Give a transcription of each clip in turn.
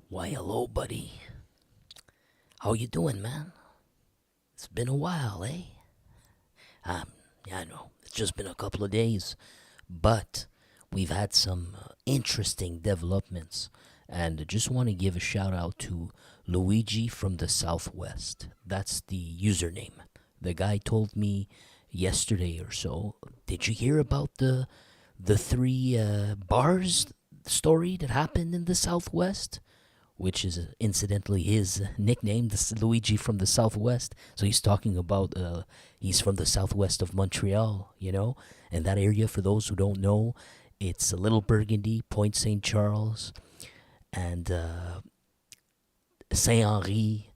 Why, hello, buddy. How you doing, man? It's been a while, eh? Yeah, I know. It's just been a couple of days, but we've had some interesting developments, and I just want to give a shout out to Luigi from the Southwest. That's the username. The guy told me yesterday or so. Did you hear about the three bars story that happened in the Southwest? Which is incidentally his nickname, this Luigi from the Southwest. So he's talking about he's from the southwest of Montreal, and that area. For those who don't know, it's a Little Burgundy, Point Saint Charles, and Saint Henri.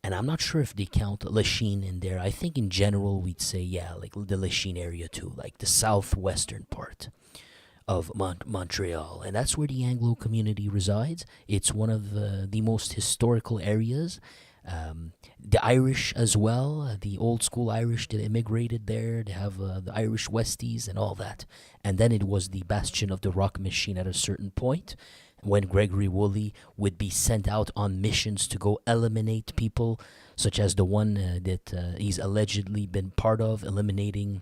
And I'm not sure if they count Lachine in there. I think in general we'd say like the Lachine area too, like the southwestern part of Montreal, and that's where the Anglo community resides. It's one of the most historical areas. The Irish as well, the old school Irish that immigrated there. They have the Irish Westies and all that. And then it was the bastion of the rock machine at a certain point when Gregory Woolley would be sent out on missions to go eliminate people, such as the one that he's allegedly been part of, eliminating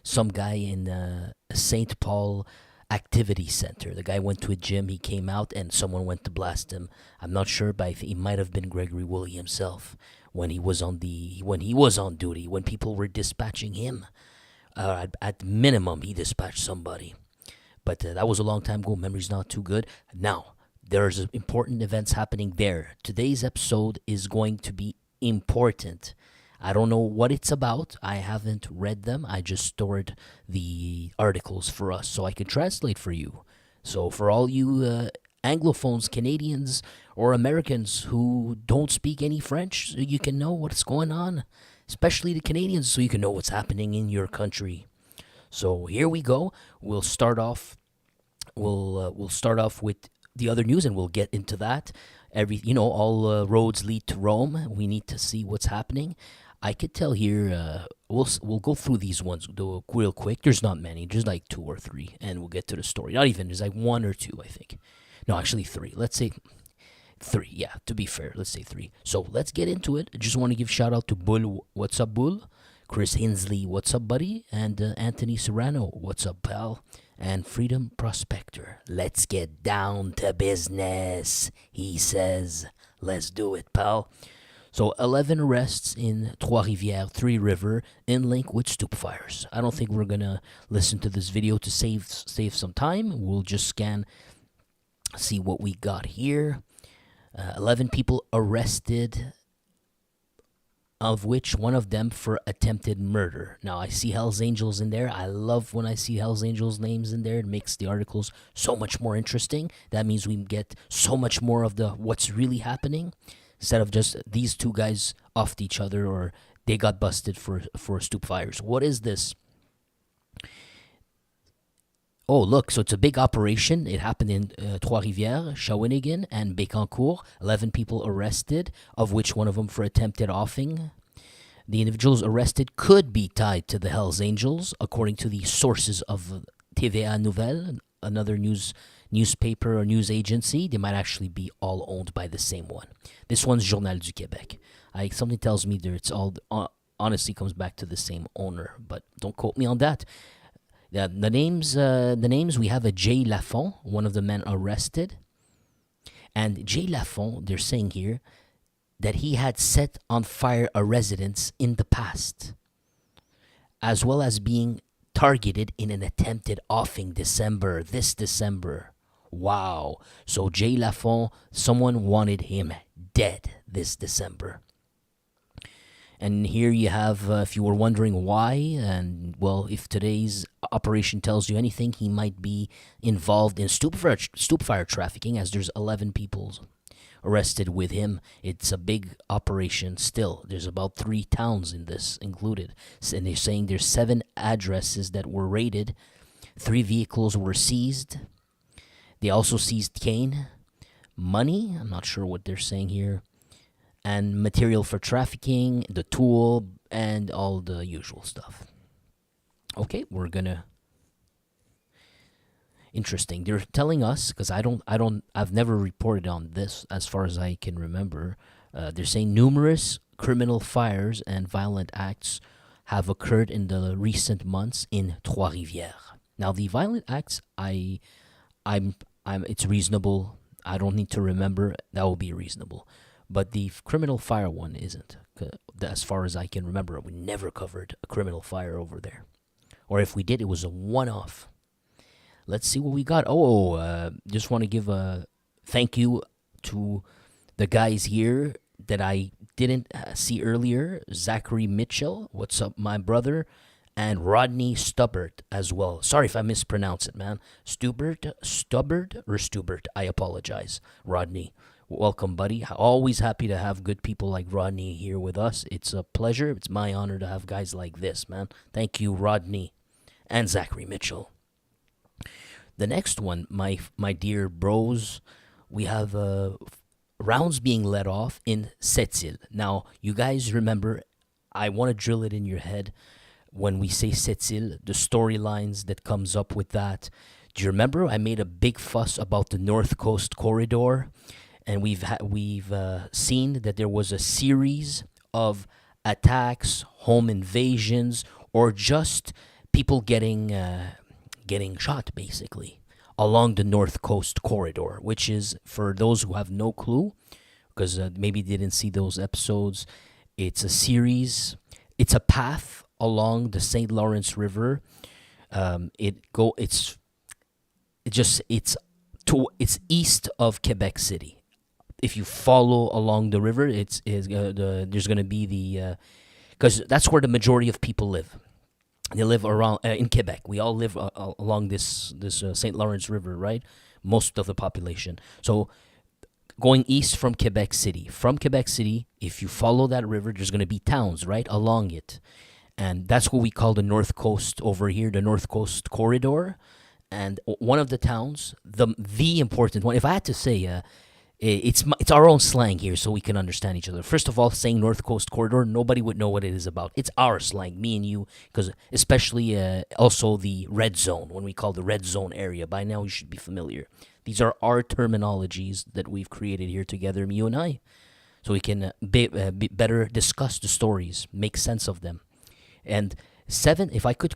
some guy in St. Paul Activity Center. The guy went to a gym, he came out, and someone went to blast him. I'm not sure, but I think he might have been Gregory Woolley himself when he was on duty, when people were dispatching him. At minimum, he dispatched somebody. But that was a long time ago. Memory's not too good. Now, there's important events happening there. Today's episode is going to be important. I don't know what it's about. I haven't read them. I just stored the articles for us so I can translate for you. So for all you Anglophones, Canadians, or Americans who don't speak any French, so you can know what's going on, especially the Canadians, so you can know what's happening in your country. So here we go. We'll start off. We'll start off with the other news, and we'll get into that. All roads lead to Rome. We need to see what's happening. I could tell here. We'll go through these ones real quick. There's not many. There's like two or three, and we'll get to the story. Not even. There's like one or two, I think. No, actually three. Let's say three. Yeah, to be fair, let's say three. So let's get into it. I just want to give shout out to Bull. What's up, Bull? Chris Hinsley. What's up, buddy? And Anthony Serrano. What's up, pal? And Freedom Prospector. Let's get down to business, he says. Let's do it, pal. So 11 arrests in Trois-Rivières, Three River, in link with stoop fires. I don't think we're going to listen to this video to save some time. We'll just scan, see what we got here. 11 people arrested, of which one of them for attempted murder. Now, I see Hell's Angels in there. I love when I see Hell's Angels names in there. It makes the articles so much more interesting. That means we get so much more of the what's really happening, instead of just these two guys offed each other or they got busted for stoop fires. What is this? Oh, look, so it's a big operation. It happened in Trois-Rivières, Shawinigan, and Bécancour. 11 people arrested, of which one of them for attempted offing. The individuals arrested could be tied to the Hells Angels, according to the sources of TVA Nouvelle, another newspaper or news agency. They might actually be all owned by the same one. This one's Journal du Québec. Something tells me that it's all honestly comes back to the same owner, but don't quote me on that. The names, we have a Jay Lafont, one of the men arrested. And Jay Lafont, they're saying here, that he had set on fire a residence in the past, as well as being targeted in an attempted offing this December. Wow. So Jay Lafont, someone wanted him dead this December. And here you have, if you were wondering why, and well, if today's operation tells you anything, he might be involved in stoop fire trafficking, as there's 11 people arrested with him. It's a big operation still. There's about 3 towns in this included. And they're saying there's 7 addresses that were raided. 3 vehicles were seized. They also seized cane, money, I'm not sure what they're saying here, and material for trafficking, the tool, and all the usual stuff. Okay, we're gonna Interesting. They're telling us because I've never reported on this as far as I can remember. They're saying numerous criminal fires and violent acts have occurred in the recent months in Trois-Rivières. Now, the violent acts, it's reasonable. I don't need to remember. That will be reasonable. But the criminal fire one isn't. As far as I can remember, we never covered a criminal fire over there. Or if we did, it was a one-off. Let's see what we got. Just want to give a thank you to the guys here that I didn't see earlier. Zachary Mitchell, what's up, my brother? And Rodney Stubbert as well. Sorry if I mispronounce it, man. Stubbert, I apologize. Rodney, welcome, buddy. Always happy to have good people like Rodney here with us. It's a pleasure. It's my honor to have guys like this, man. Thank you, Rodney and Zachary Mitchell. The next one, my dear bros, we have rounds being let off in Sept-Îles. Now, you guys remember, I want to drill it in your head. When we say Sept-Îles, the storylines that comes up with that. Do you remember I made a big fuss about the North Coast corridor? And we've seen that there was a series of attacks, home invasions, or just people getting shot, basically, along the North Coast corridor, which is, for those who have no clue, because maybe didn't see those episodes, it's a series, it's a path along the St. Lawrence River. It's east of Quebec City. If you follow along the river, there's going to be because that's where the majority of people live. They live around in Quebec. We all live along this St. Lawrence River, right? Most of the population. So going east from Quebec City. From Quebec City, if you follow that river, there's going to be towns right along it. And that's what we call the North Coast over here, the North Coast corridor. And one of the towns, the important one, if I had to say, it's our own slang here so we can understand each other. First of all, saying North Coast corridor, nobody would know what it is about. It's our slang, me and you, because especially also the red zone, when we call the red zone area. By now, you should be familiar. These are our terminologies that we've created here together, you and I, so we can better discuss the stories, make sense of them. And 7, if I could,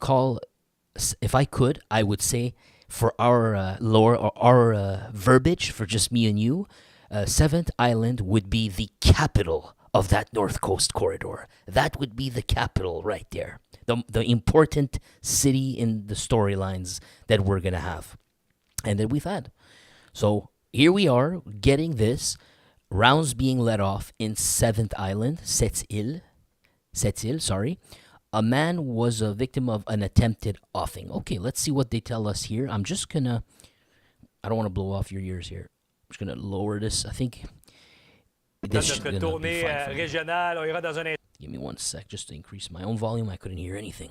I would say for our lore or our verbiage for just me and you, 7th Island would be the capital of that North Coast corridor. That would be the capital right there. The important city in the storylines that we're going to have and that we've had. So here we are getting this. Rounds being let off in 7th Island, Sept-Îles, sorry. A man was a victim of an attempted offing. Okay, let's see what they tell us here. I'm just going to... I don't want to blow off your ears here. I'm just going to lower this. I think... This is going to be fine. Give me one sec just to increase my own volume. I couldn't hear anything.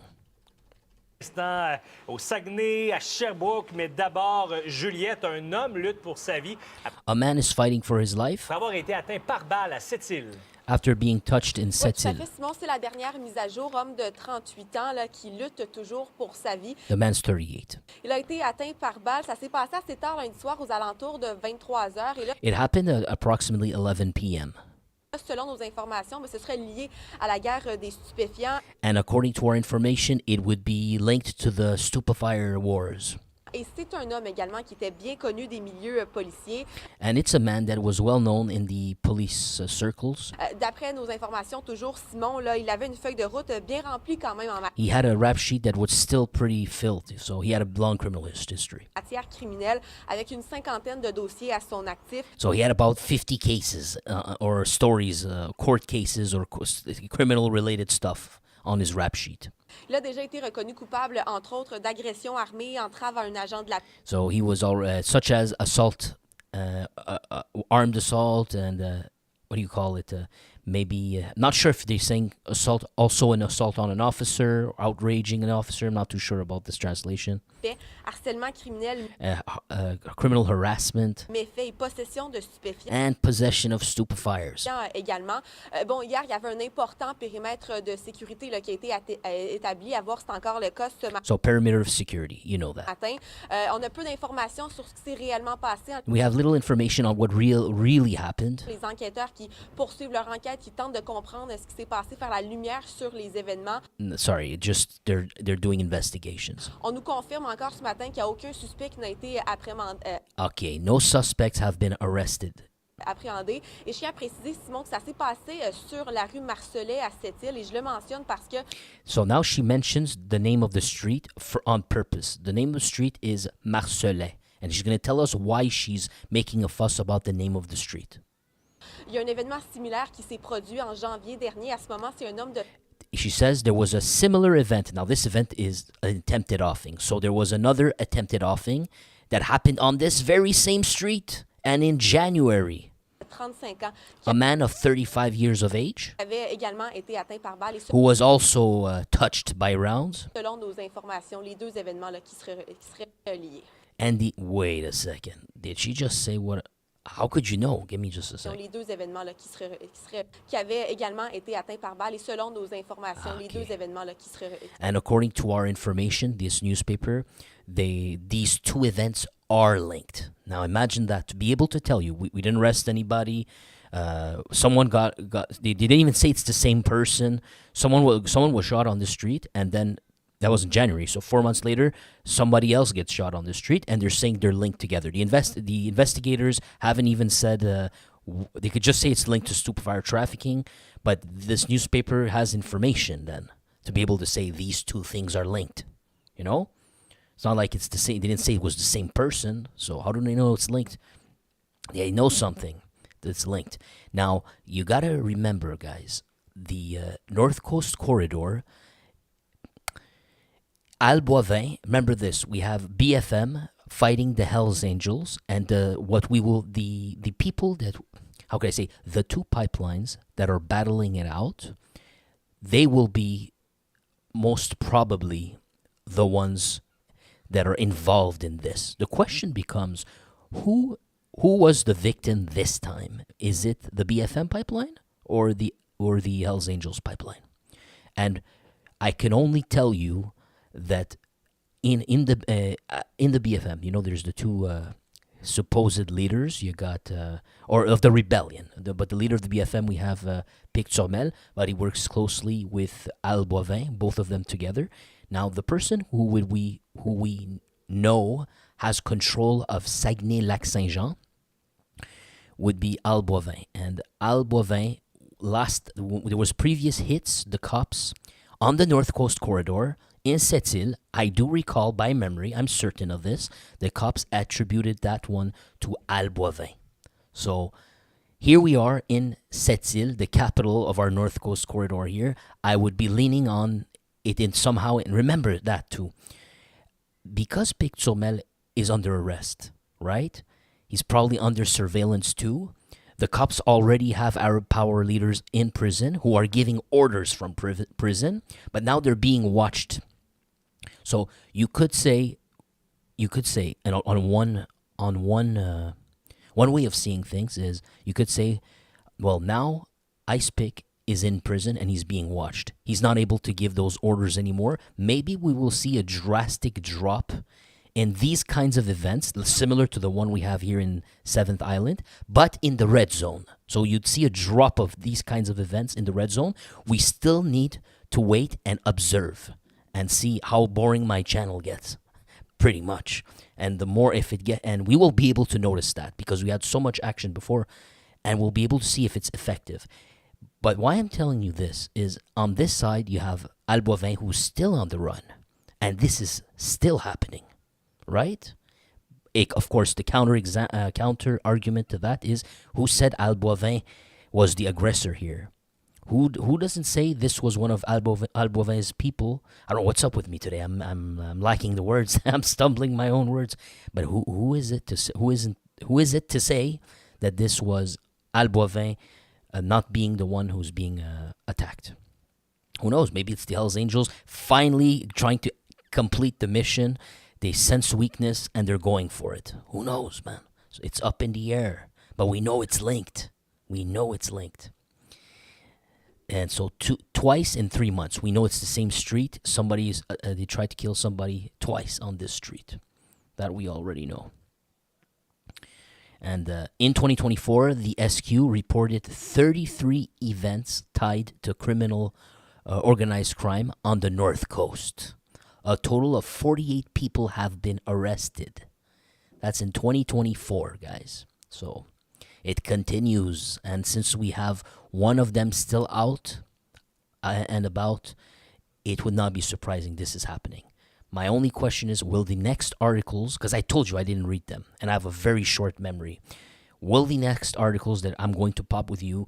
Au Saguenay, à Sherbrooke, mais d'abord, Juliette, un homme lutte pour sa vie. A man is fighting for his life. Après avoir été atteint par balle à Sept-Îles. After being touched in Sept-Îles. Oui, Simon, c'est la dernière mise à jour, homme de 38 ans là, qui lutte toujours pour sa vie. The man's 38. Il a été atteint par balle. Ça s'est passé assez tard lundi soir aux alentours de 23 heures. Et là, It happened at approximately 11 p.m. Selon nos informations, mais ce serait lié à la guerre des stupéfiants. And according to our information, it would be linked to the stupefier wars. Et c'est un homme également qui était bien connu des milieux policiers. And it's a man that was well known in the police circles. D'après nos informations, toujours Simon, là, il avait une feuille de route bien remplie quand même en He had a rap sheet that was still pretty filthy, so he had a long criminal history. matière criminelle, avec une cinquantaine de dossiers à son actif. So he had about 50 cases or stories, court cases or criminal-related stuff on his rap sheet. Il a déjà été reconnu coupable, entre autres, d'agression armée, entrave à un agent de la... So he was such as assault, armed assault, and what do you call it? Maybe, not sure if they're saying assault, also an assault on an officer, outraging an officer. I'm not too sure about this translation. harcèlement criminel, criminal harassment, méfaits et possession de stupéfiants and possession of stupefires. également. Bon, hier, il y avait un important périmètre de sécurité là, qui a été établi. À voir si c'est encore le cas ce So perimeter of security, you know that. matin. On a peu d'informations sur ce qui s'est réellement passé. We have little information on what really happened. Les enquêteurs qui poursuivent leur enquête, qui tentent de comprendre ce qui s'est passé, faire la lumière sur les événements. Sorry, just they're doing investigations. On nous confirme encore ce matin qu'il n'y a aucun suspect qui n'a été Okay, no suspects have been arrested. appréhendé. Et je tiens à préciser, Simon, que ça s'est passé sur la rue Marcelet à Sept-Îles. Et je le mentionne parce que So now she mentions the name of the street on purpose. The name of the street is Marcelet. And she's going to tell us why she's making a fuss about the name of the street. il y a un événement similaire qui s'est produit en janvier dernier. À ce moment, c'est un homme de She says there was a similar event. Now, this event is an attempted offing. So there was another attempted offing that happened on this very same street. And in January, 35 ans a man of 35 years of age, qui avait également été atteint par balle. Et who was also touched by rounds. selon nos informations, les deux événements-là qui seraient liés. And wait a second. Did she just say what? How could you know? Give me just a second. Les deux événements-là qui avaient également été atteints par balle. Et selon nos informations, les deux événements-là qui seraient And according to our information, this newspaper, these two events are linked. Now imagine that, to be able to tell you, we didn't arrest anybody. Someone got. They didn't even say it's the same person. Someone was shot on the street, and then that was in January. So 4 months later, somebody else gets shot on the street, and they're saying they're linked together. The investigators haven't even said. They could just say it's linked to stupefy trafficking, but this newspaper has information then to be able to say these two things are linked. You know, it's not like it's the same. They didn't say it was the same person. So how do they know it's linked? They know something that's linked. Now you gotta remember, guys, the North Coast Corridor. Alboivin, remember this, we have BFM fighting the Hells Angels, and the people that, how can I say, the two pipelines that are battling it out, they will be most probably the ones that are involved in this. The question becomes, who was the victim this time? Is it the BFM pipeline or the Hells Angels pipeline? And I can only tell you that in the BFM, you know, there's the two supposed leaders. You got or of the rebellion, but the leader of the BFM we have Picturmel, but he works closely with Alboivin, both of them together. Now the person who we know has control of Saguenay-Lac-Saint-Jean would be Alboivin, and Alboivin there was previous hits, the cops on the North Coast Corridor. In Sept-Îles, I do recall by memory, I'm certain of this, the cops attributed that one to Alboivin. So here we are in Sept-Îles, the capital of our North Coast Corridor here. I would be leaning on it in somehow, and remember that too. Because Picturmel is under arrest, right? He's probably under surveillance too. The cops already have Arab power leaders in prison who are giving orders from prison, but now they're being watched. So you could say, and on one way of seeing things is you could say, well, now Ice Pick is in prison and he's being watched. He's not able to give those orders anymore. Maybe we will see a drastic drop in these kinds of events, similar to the one we have here in 7th Island, but in the red zone. So you'd see a drop of these kinds of events in the red zone. We still need to wait and observe and see how boring my channel gets, pretty much. And the more and we will be able to notice that because we had so much action before, and we'll be able to see if it's effective. But why I'm telling you this is on this side you have Alboivin who's still on the run, and this is still happening. Right? Of course, the counter argument to that is who said Alboivin was the aggressor here? Who doesn't say this was one of Alboivin's people? I don't know what's up with me today. I'm lacking the words. I'm stumbling my own words. But who is it to say that this was Alboivin not being the one who's being attacked? Who knows? Maybe it's the Hells Angels finally trying to complete the mission. They sense weakness and they're going for it. Who knows, man? So it's up in the air, but we know it's linked. We know it's linked. And so twice in 3 months, we know it's the same street. They tried to kill somebody twice on this street. That we already know. And in 2024, the SQ reported 33 events tied to criminal organized crime on the North Coast. A total of 48 people have been arrested. That's in 2024, guys. So it continues. And since we have one of them still out and about, it would not be surprising this is happening. My only question is, will the next articles, because I told you I didn't read them, and I have a very short memory, will the next articles that I'm going to pop with you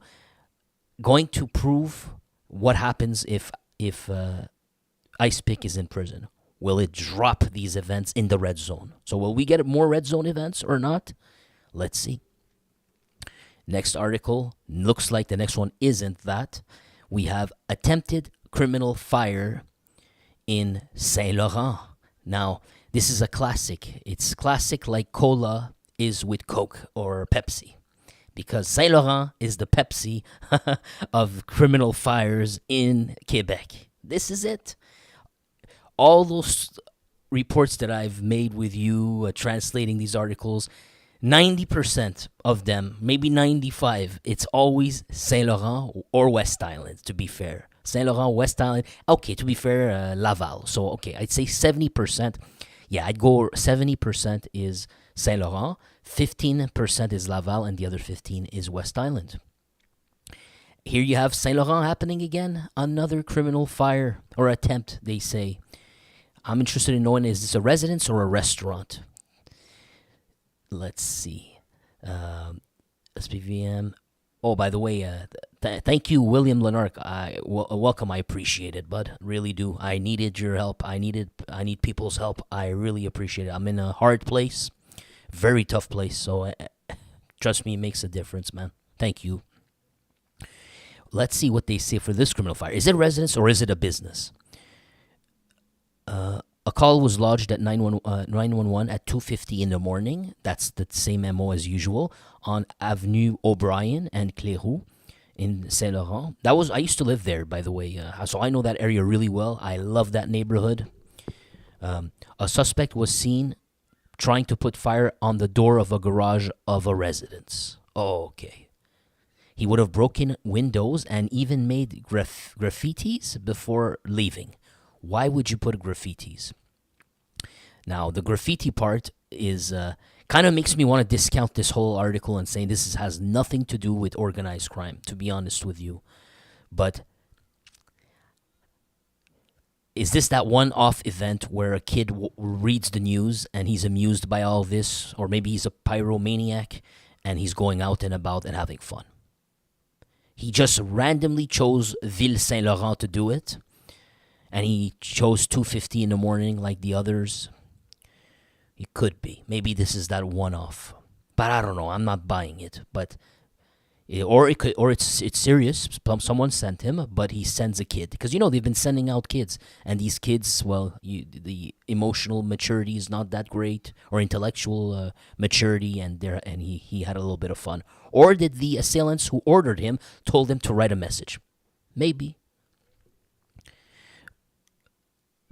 going to prove what happens if Ice Pick is in prison? Will it drop these events in the red zone? So will we get more red zone events or not? Let's see. Next article, looks like the next one isn't that. We have attempted criminal fire in Saint-Laurent. Now, this is a classic. It's classic like cola is with Coke or Pepsi. Because Saint-Laurent is the Pepsi of criminal fires in Quebec. This is it. All those reports that I've made with you, translating these articles, 90% of them, maybe 95%, it's always Saint-Laurent or West Island, to be fair. Saint-Laurent, West Island. Okay, to be fair, Laval. So, okay, I'd say 70%. Yeah, I'd go 70% is Saint-Laurent, 15% is Laval, and the other 15% is West Island. Here you have Saint-Laurent happening again. Another criminal fire or attempt, they say. I'm interested in knowing, is this a residence or a restaurant? Let's see. SPVM. Oh, by the way, thank you, William Lenark. Welcome. I appreciate it, bud. Really do. I needed your help. I need people's help. I really appreciate it. I'm in a hard place, very tough place. So trust me, it makes a difference, man. Thank you. Let's see what they say for this criminal fire. Is it a residence or is it a business? A call was lodged at 911 at 2:50 in the morning. That's the same MO as usual on Avenue O'Brien and Cléroux in Saint-Laurent. I used to live there, by the way, so I know that area really well. I love that neighborhood. A suspect was seen trying to put fire on the door of a garage of a residence. Oh, okay. He would have broken windows and even made graffitis before leaving. Why would you put graffitis? Now, the graffiti part is kind of makes me want to discount this whole article and saying this has nothing to do with organized crime, to be honest with you. But is this that one-off event where a kid reads the news and he's amused by all this? Or maybe he's a pyromaniac and he's going out and about and having fun. He just randomly chose Ville Saint-Laurent to do it. And he chose 2:50 in the morning like the others. It could be. Maybe this is that one-off. But I don't know. I'm not buying it. But it's serious. Someone sent him, but he sends a kid. Because, they've been sending out kids. And these kids, the emotional maturity is not that great. Or intellectual maturity. And he had a little bit of fun. Or did the assailants who ordered him told him to write a message? Maybe.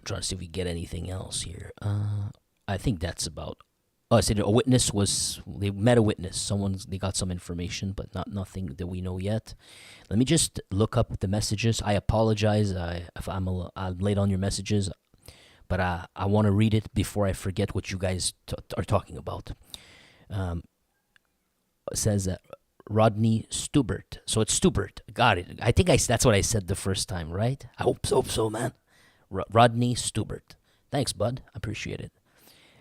Trying to see if we get anything else here. I think that's about. I said they met a witness. They got some information, but nothing that we know yet. Let me just look up the messages. I apologize if I'm late on your messages, but I want to read it before I forget what you guys are talking about. It says Rodney Stubert. So it's Stubert. Got it. I think that's what I said the first time, right? I hope so, man. Rodney Stubert. Thanks, bud. I appreciate it.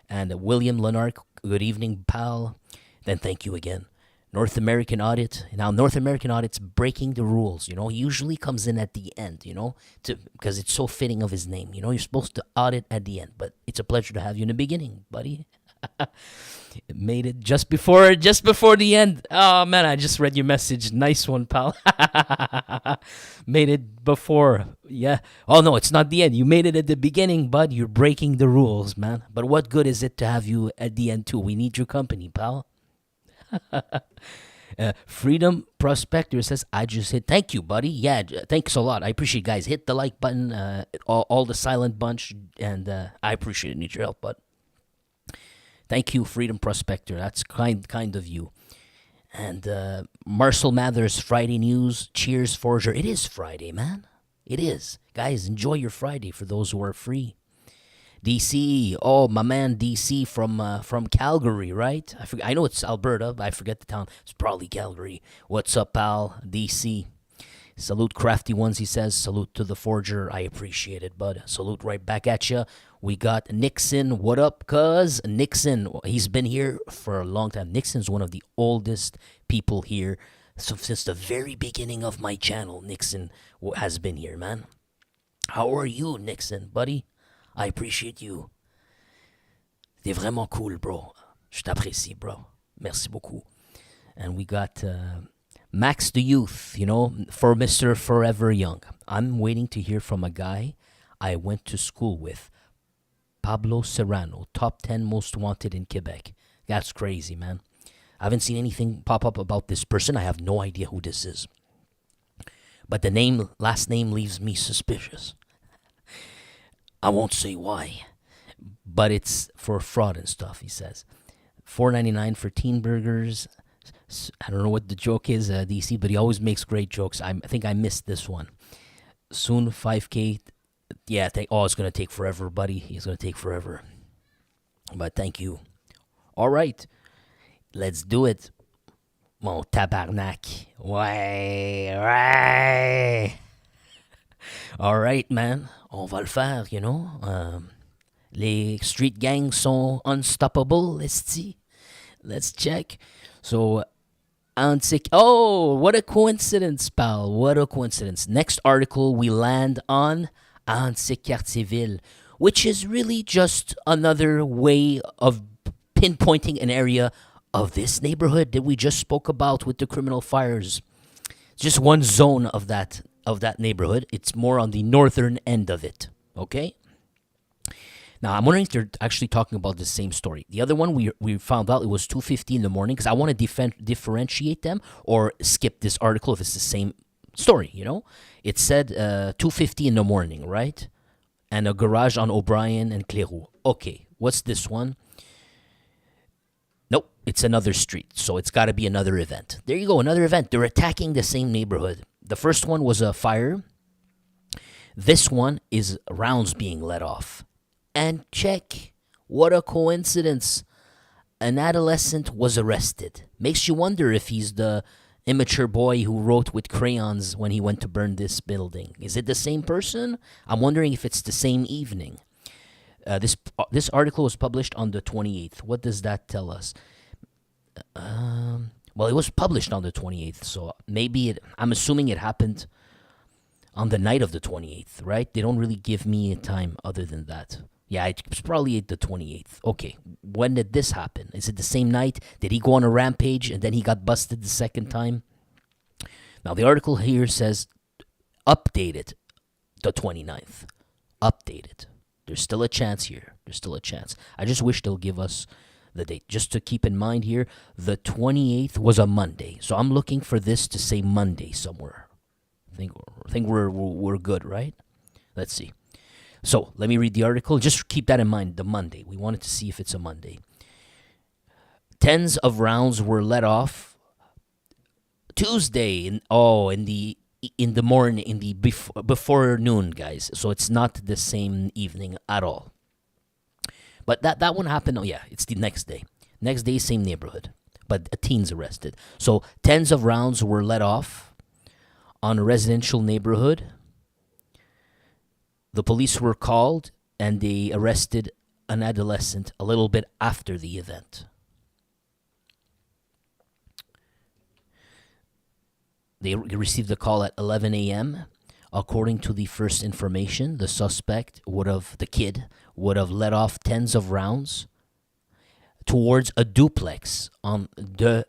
And William Lenark, good evening, pal. Then thank you again. North American Audit. Now, North American Audit's breaking the rules, He usually comes in at the end, because it's so fitting of his name. You're supposed to audit at the end, but it's a pleasure to have you in the beginning, buddy. Made it just before the end. Oh man, I just read your message. Nice one, pal. Made it before. Yeah. Oh no, it's not the end. You made it at the beginning, bud. You're breaking the rules, man. But what good is it to have you at the end too? We need your company, pal. Freedom Prospector says, I just hit. Thank you, buddy. Yeah, thanks a lot. I appreciate it, guys. Hit the like button, all the silent bunch, and I appreciate it. Need your help, bud. Thank you, Freedom Prospector. That's kind of you. And Marcel Mathers, Friday News. Cheers, Forger. It is Friday, man. It is. Guys, enjoy your Friday for those who are free. DC. Oh, my man DC from Calgary, right? I know it's Alberta, but I forget the town. It's probably Calgary. What's up, pal? DC. Salute, Crafty Ones, he says. Salute to the Forger. I appreciate it, bud. Salute right back at you. We got Nixon. What up, cuz? Nixon, he's been here for a long time. Nixon's one of the oldest people here. So since the very beginning of my channel, Nixon has been here, man. How are you, Nixon, buddy? I appreciate you. T'es vraiment cool, bro. Je t'apprécie, bro. Merci beaucoup. And we got... Max the Youth, for Mr. Forever Young. I'm waiting to hear from a guy I went to school with. Pablo Serrano, top 10 most wanted in Quebec. That's crazy, man. I haven't seen anything pop up about this person. I have no idea who this is. But the last name leaves me suspicious. I won't say why. But it's for fraud and stuff, he says. $4.99 for teen burgers. I don't know what the joke is, DC, but he always makes great jokes. I think I missed this one. Soon 5K. Yeah, it's going to take forever, buddy. It's going to take forever. But thank you. All right. Let's do it. Mon tabarnak. Ouais. All right, man. On va le faire, Les street gangs sont unstoppable, let's check. So, Ahuntsic. Oh, what a coincidence, pal. What a coincidence. Next article, we land on Ahuntsic Quartier-Ville, which is really just another way of pinpointing an area of this neighborhood that we just spoke about with the criminal fires. It's just one zone of that neighborhood. It's more on the northern end of it, okay? Now, I'm wondering if they're actually talking about the same story. The other one, we found out it was 2:50 in the morning, because I want to differentiate them or skip this article if it's the same story, It said 2:50 in the morning, right? And a garage on O'Brien and Cléroux. Okay, what's this one? Nope, it's another street, so it's got to be another event. There you go, another event. They're attacking the same neighborhood. The first one was a fire. This one is rounds being let off. And check, what a coincidence. An adolescent was arrested. Makes you wonder if he's the immature boy who wrote with crayons when he went to burn this building. Is it the same person? I'm wondering if it's the same evening. This article was published on the 28th. What does that tell us? Well, it was published on the 28th, so maybe I'm assuming it happened on the night of the 28th, right? They don't really give me a time other than that. Yeah, it was probably the 28th. Okay, when did this happen? Is it the same night? Did he go on a rampage and then he got busted the second time? Now, the article here says updated the 29th. Updated. There's still a chance here. There's still a chance. I just wish they'll give us the date. Just to keep in mind here, the 28th was a Monday. So I'm looking for this to say Monday somewhere. I think we're good, right? Let's see. So let me read the article. Just keep that in mind, the Monday. We wanted to see if it's a Monday. Tens of rounds were let off Tuesday in the morning, before noon, guys. So it's not the same evening at all. But that one happened. Oh yeah, it's the next day. Next day, same neighborhood, but a teen's arrested. So tens of rounds were let off on a residential neighborhood. The police were called and they arrested an adolescent a little bit after the event. They received a call at 11 a.m. According to the first information, the kid would have let off tens of rounds towards a duplex on the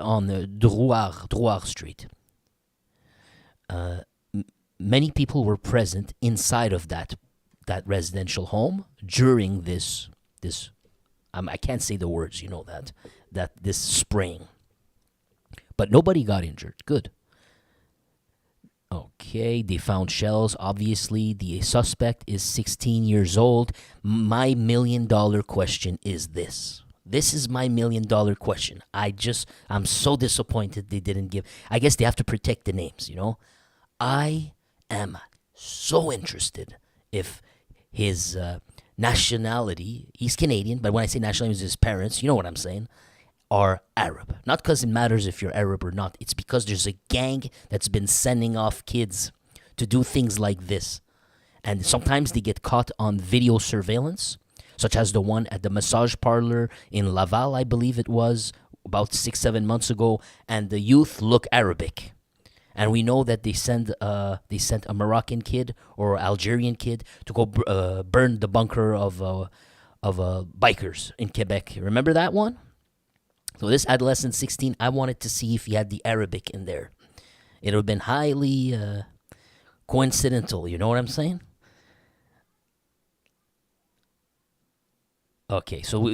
Drouard Street. Many people were present inside of that residential home during this I can't say the words, you know, that this spraying. But nobody got injured. Good. Okay, they found shells. Obviously, the suspect is 16 years old. My $1 million question is this. This is my $1 million question. I'm so disappointed they didn't give. I guess they have to protect the names, you know. I am so interested if his nationality, he's Canadian, but when I say nationality, it's his parents, you know what I'm saying, are Arab. Not because it matters if you're Arab or not. It's because there's a gang that's been sending off kids to do things like this. And sometimes they get caught on video surveillance, such as the one at the massage parlor in Laval, I believe it was, about 6-7 months ago. And the youth look Arabic. And we know that they sent a Moroccan kid or Algerian kid to go burn the bunker of bikers in Quebec. Remember that one? So this adolescent, 16, I wanted to see if he had the Arabic in there. It would have been highly coincidental, you know what I'm saying? Okay, so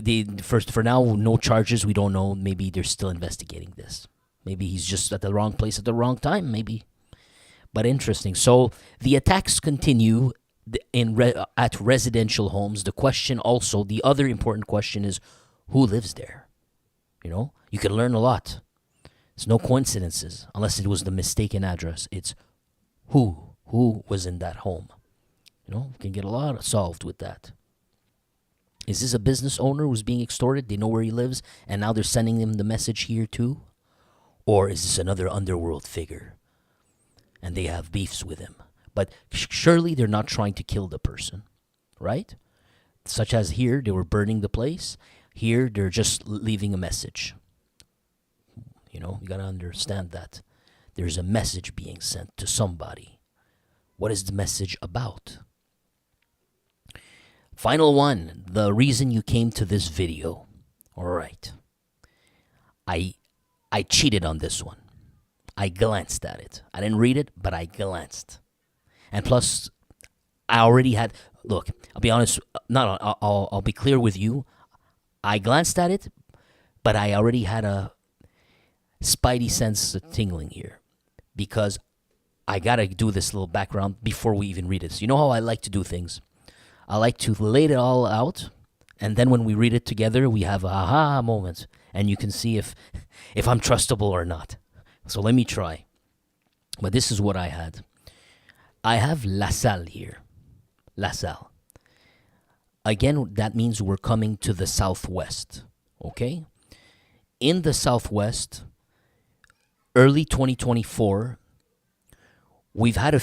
for now, no charges. We don't know. Maybe they're still investigating this. Maybe he's just at the wrong place at the wrong time, maybe. But interesting. So the attacks continue at residential homes. The other important question is, who lives there? You know, you can learn a lot. It's no coincidences, unless it was the mistaken address. It's who was in that home. You know, we can get a lot solved with that. Is this a business owner who's being extorted? They know where he lives, and now they're sending him the message here too? Or is this another underworld figure, and they have beefs with him? But surely they're not trying to kill the person, right? Such as here, they were burning the place. Here, they're just leaving a message. You know, you got to understand that. There's a message being sent to somebody. What is the message about? Final one, the reason you came to this video. All right. I cheated on this one. I glanced at it. I didn't read it, but I glanced. And plus, I already had... Look, I'll be honest. I'll be clear with you. I glanced at it, but I already had a spidey sense tingling here because I got to do this little background before we even read it. So you know how I like to do things? I like to lay it all out, and then when we read it together, we have a aha moment, and you can see if I'm trustable or not. So let me try. But this is what I had. I have LaSalle here. LaSalle. Again, that means we're coming to the southwest, okay? In the southwest, early 2024, we've had a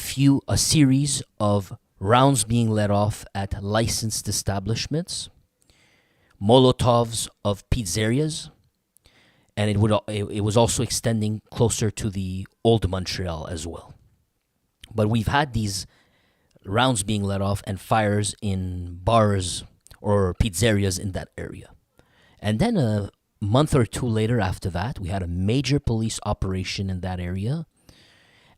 series of rounds being let off at licensed establishments, Molotovs of pizzerias, and it was also extending closer to the old Montreal as well. But we've had these rounds being let off and fires in bars or pizzerias in that area. And then a month or two later after that, we had a major police operation in that area,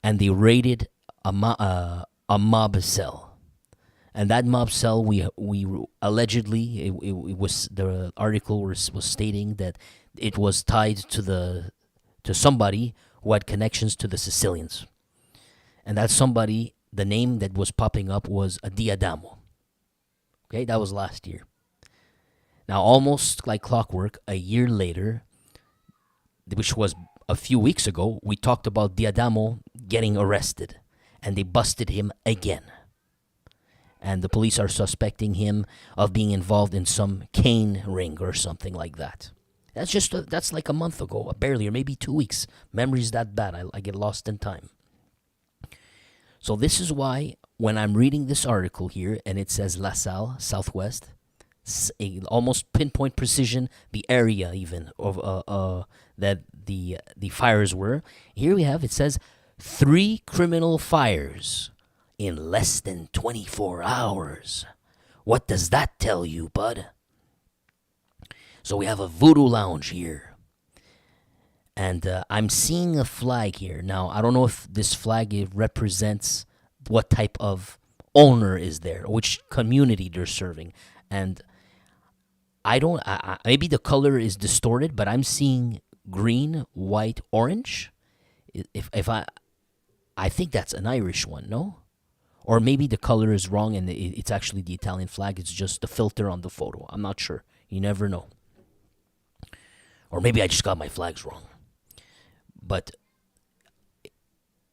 and they raided a mob cell. And that mob cell, we allegedly, it was, the article was stating that it was tied to somebody who had connections to the Sicilians. And that somebody, the name that was popping up was a Diadamo. Okay, that was last year. Now, almost like clockwork, a year later, which was a few weeks ago, we talked about Diadamo getting arrested. And they busted him again. And the police are suspecting him of being involved in some cane ring or something like that. That's like a month ago, barely, or maybe 2 weeks. Memory's that bad. I get lost in time. So this is why when I'm reading this article here and it says LaSalle, Southwest, almost pinpoint precision, the area even of that the fires were. Here we have, it says 3 criminal fires in less than 24 hours. What does that tell you, bud? So we have a voodoo lounge here. And I'm seeing a flag here. Now, I don't know if this flag represents what type of owner is there, which community they're serving. And maybe the color is distorted, but I'm seeing green, white, orange. If I think that's an Irish one, no? Or maybe the color is wrong and it's actually the Italian flag. It's just the filter on the photo. I'm not sure. You never know. Or maybe I just got my flags wrong. But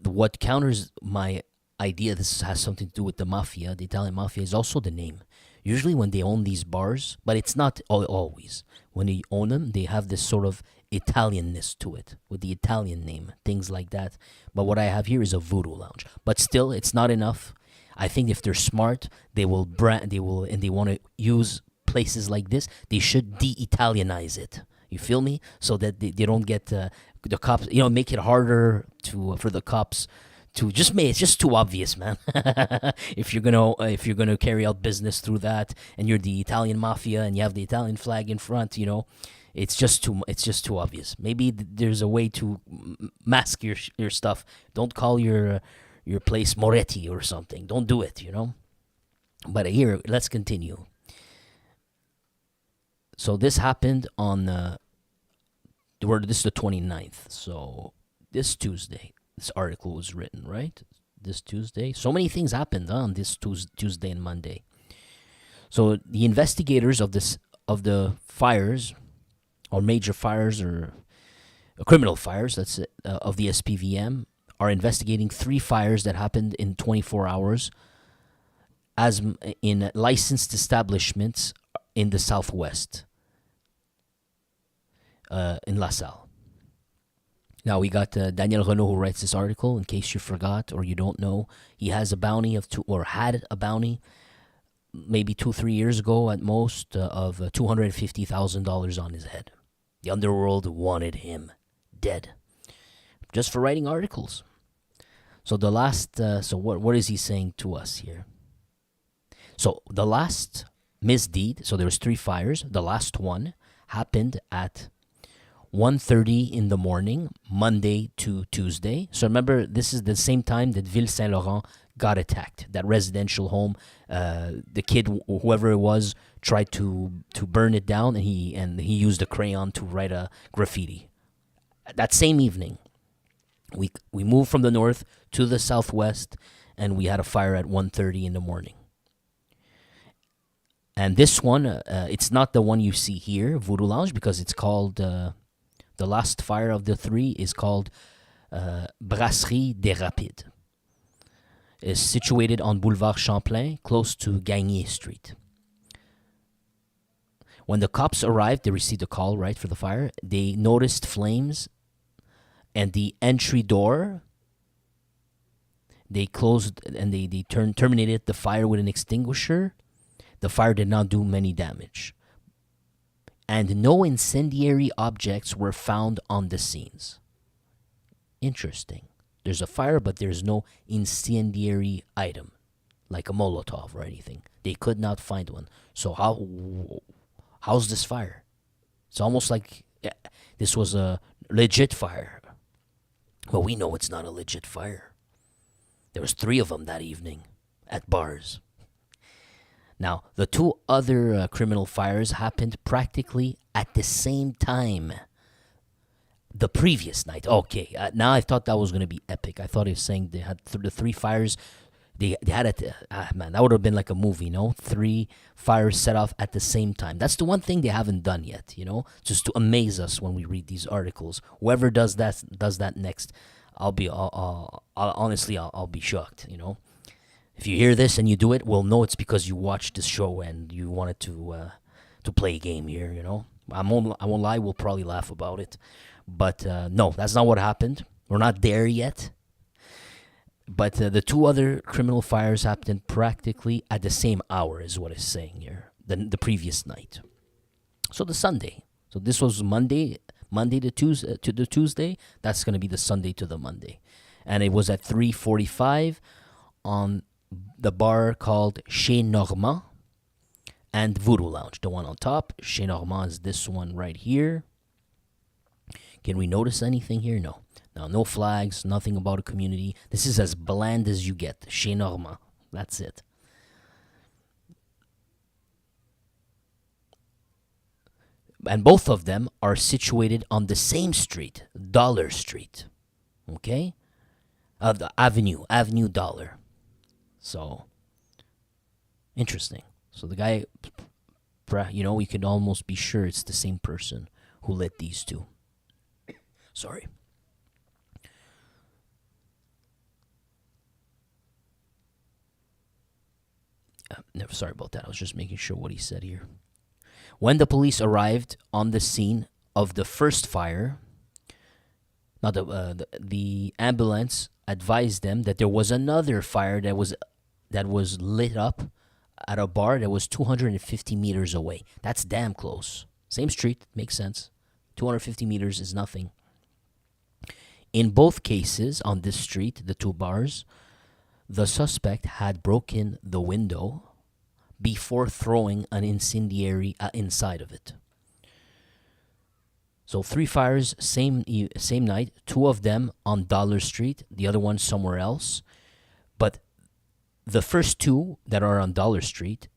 what counters my idea this has something to do with the Mafia, the Italian Mafia, is also the name. Usually when they own these bars, but it's not always. When they own them, they have this sort of Italianness to it, with the Italian name, things like that. But what I have here is a voodoo lounge. But still, it's not enough. I think if they're smart, they will and they want to use places like this, they should de-Italianize it. You feel me? So that they don't get the cops, make it harder for the cops to just make. It's just too obvious, man. if you're gonna carry out business through that, and you're the Italian Mafia and you have the Italian flag in front, it's just too obvious. Maybe there's a way to mask your stuff. Don't call your place Moretti or something. Don't do it, But here, let's continue. So this happened on this is the 29th. So this Tuesday, this article was written, right? This Tuesday. So many things happened on this Tuesday and Monday. So the investigators of the fires, or major fires, or criminal fires, that's it, of the SPVM, are investigating 3 fires that happened in 24 hours as in licensed establishments in the Southwest, in LaSalle. Now we got Daniel Renaud who writes this article. In case you forgot or you don't know, he has a bounty had a bounty maybe 2-3 years ago at most of $250,000 on his head. The underworld wanted him dead just for writing articles. So the last, what is he saying to us here? So the last misdeed, so there was 3 fires. The last one happened at 1:30 in the morning, Monday to Tuesday. So remember, this is the same time that Ville Saint-Laurent got attacked. That residential home, the kid, whoever it was, tried to burn it down, and he used a crayon to write a graffiti. That same evening, we moved from the north to the southwest, and we had a fire at 1:30 in the morning. And this one, it's not the one you see here, Voodoo Lounge, because it's called, the last fire of the 3 is called Brasserie des Rapides. It's situated on Boulevard Champlain, close to Gagné Street. When the cops arrived, they received a call, right, for the fire. They noticed flames, and the entry door, they closed, and they terminated the fire with an extinguisher. The fire did not do many damage. And no incendiary objects were found on the scenes. Interesting. There's a fire, but there's no incendiary item, like a Molotov or anything. They could not find one. So how's this fire? It's almost like this was a legit fire. But we know it's not a legit fire. There was 3 of them that evening at bars. Now, the 2 other criminal fires happened practically at the same time the previous night. Okay, now I thought that was going to be epic. I thought he was saying they had the 3 fires. They had it. Man, that would have been like a movie, 3 fires set off at the same time. That's the one thing they haven't done yet, just to amaze us when we read these articles. Whoever does that next, I'll be shocked, If you hear this and you do it, we'll know it's because you watched this show and you wanted to play a game here, I won't lie, we'll probably laugh about it. But no, that's not what happened. We're not there yet. But the 2 other criminal fires happened practically at the same hour, is what it's saying here, the previous night. So the Sunday. So this was Monday to Tuesday. That's going to be the Sunday to the Monday. And it was at 3:45 on the bar called Chez Normand and Voodoo Lounge, the one on top. Saint-Laurent is this one right here. Can we notice anything here? No. Now, no flags, nothing about a community. This is as bland as you get. Saint-Laurent. That's it. And both of them are situated on the same street, Dollar Street. Okay? The Avenue Dollar. So, interesting. So the guy, we can almost be sure it's the same person who lit these two. Sorry. Sorry about that. I was just making sure what he said here. When the police arrived on the scene of the first fire, now the ambulance advised them that there was another fire that was lit up at a bar that was 250 meters away. That's damn close. Same street, makes sense. 250 meters is nothing. In both cases on this street, the two bars, the suspect had broken the window before throwing an incendiary inside of it. So 3 fires, same night, 2 of them on Dollar Street, the other one somewhere else. But the first 2 that are on Dollar Street,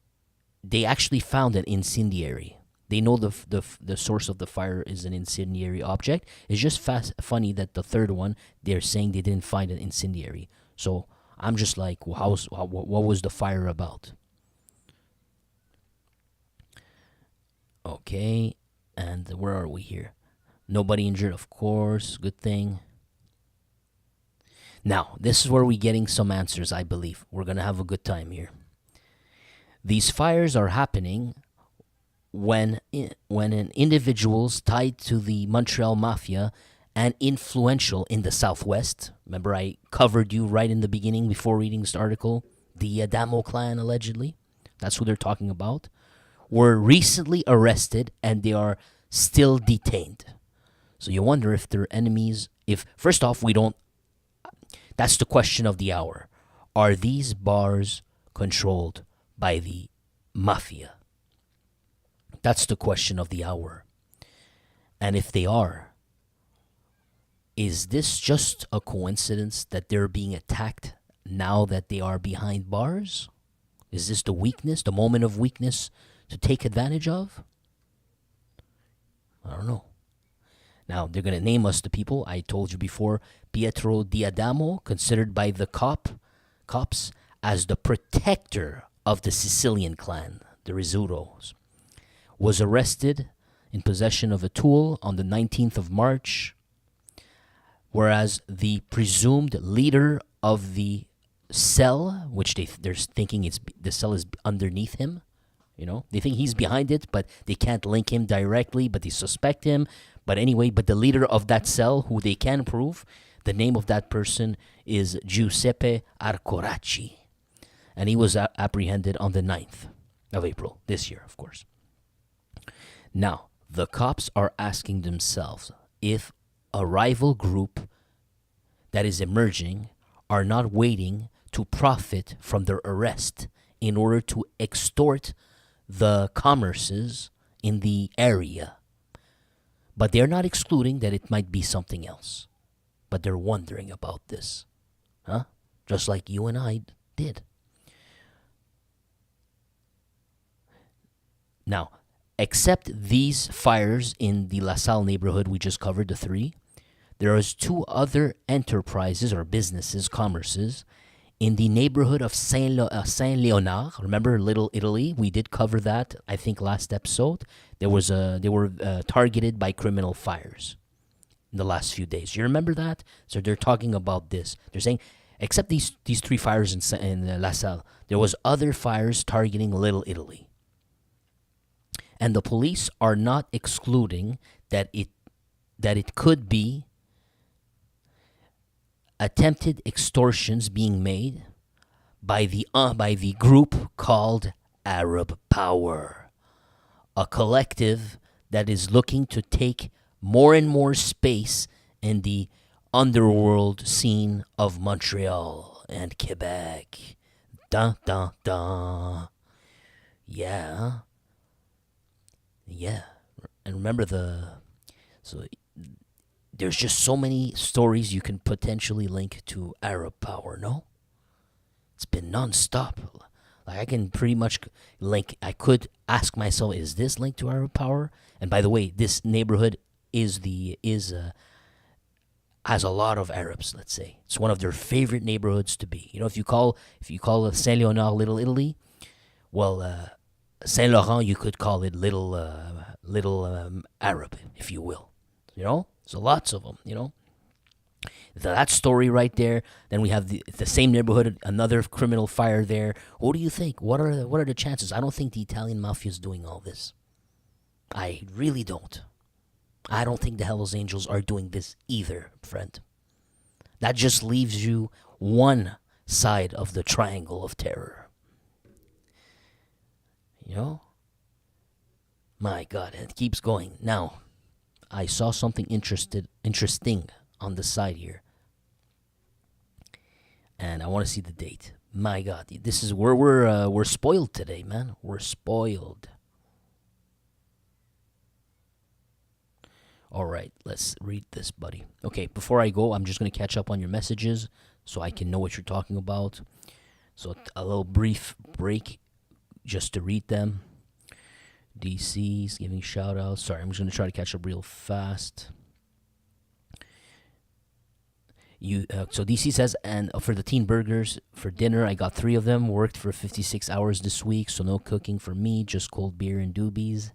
they actually found an incendiary. They know the source of the fire is an incendiary object. It's just funny that the third one, they're saying they didn't find an incendiary. So I'm just like, what was the fire about? Okay, and where are we here? Nobody injured, of course. Good thing. Now, this is where we're getting some answers, I believe. We're going to have a good time here. These fires are happening when an individuals tied to the Montreal Mafia and influential in the Southwest. Remember, I covered you right in the beginning before reading this article. The Adamo clan, allegedly. That's who they're talking about. Were recently arrested and they are still detained. So you wonder if they're enemies. First off, we don't. That's the question of the hour. Are these bars controlled by the Mafia? That's the question of the hour. And if they are, is this just a coincidence that they're being attacked now that they are behind bars? Is this the weakness, the moment of weakness to take advantage of? I don't know. Now, they're going to name us the people. I told you before, Pietro D'Adamo, considered by the cops as the protector of the Sicilian clan, the Rizzutos, was arrested in possession of a tool on the 19th of March, whereas the presumed leader of the cell, which they're thinking the cell is underneath him, they think he's behind it, but they can't link him directly, but they suspect him. But anyway, the leader of that cell, who they can prove, the name of that person is Giuseppe Arcoracci. And he was apprehended on the 9th of April, this year, of course. Now, the cops are asking themselves if a rival group that is emerging are not waiting to profit from their arrest in order to extort the commerces in the area. But they're not excluding that it might be something else. But they're wondering about this. Huh? Just like you and I did. Now, except these fires in the LaSalle neighborhood, we just covered the 3, there is 2 other enterprises or businesses, commerces, in the neighborhood of Saint-Léonard. Remember Little Italy? We did cover that, I think, last episode. They were targeted by criminal fires in the last few days. You remember that? So they're talking about this. They're saying, except these 3 fires in LaSalle, there was other fires targeting Little Italy. And the police are not excluding that it could be attempted extortions being made by the group called Arab Power, a collective that is looking to take more and more space in the underworld scene of Montreal and Quebec. Dun, dun, dun. Yeah, huh? Yeah. And remember so there's just so many stories you can potentially link to Arab power, no? It's been non-stop. Like I can pretty much link. I could ask myself, is this linked to Arab power? And by the way, this neighborhood has a lot of Arabs. Let's say it's one of their favorite neighborhoods to be. You know, if you call Saint-Laurent Little Italy, well, Saint-Laurent you could call it little Arab, if you will. You know, so lots of them. You know. That story right there. Then we have the same neighborhood, another criminal fire there. What do you think? What are the chances? I don't think the Italian mafia is doing all this. I really don't. I don't think the Hells Angels are doing this either, friend. That just leaves you one side of the triangle of terror. You know? My God, it keeps going. Now, I saw something interesting on the side here, and I want to see the date. My God, this is where we're spoiled today, man. We're spoiled. All right, let's read this, buddy. Okay, before I go, I'm just gonna catch up on your messages so I can know what you're talking about. So a little brief break just to read them. DC's giving shout outs. Sorry, I'm just gonna try to catch up real fast. So DC says, and for the teen burgers for dinner, I got 3 of them. Worked for 56 hours this week, so no cooking for me, just cold beer and doobies.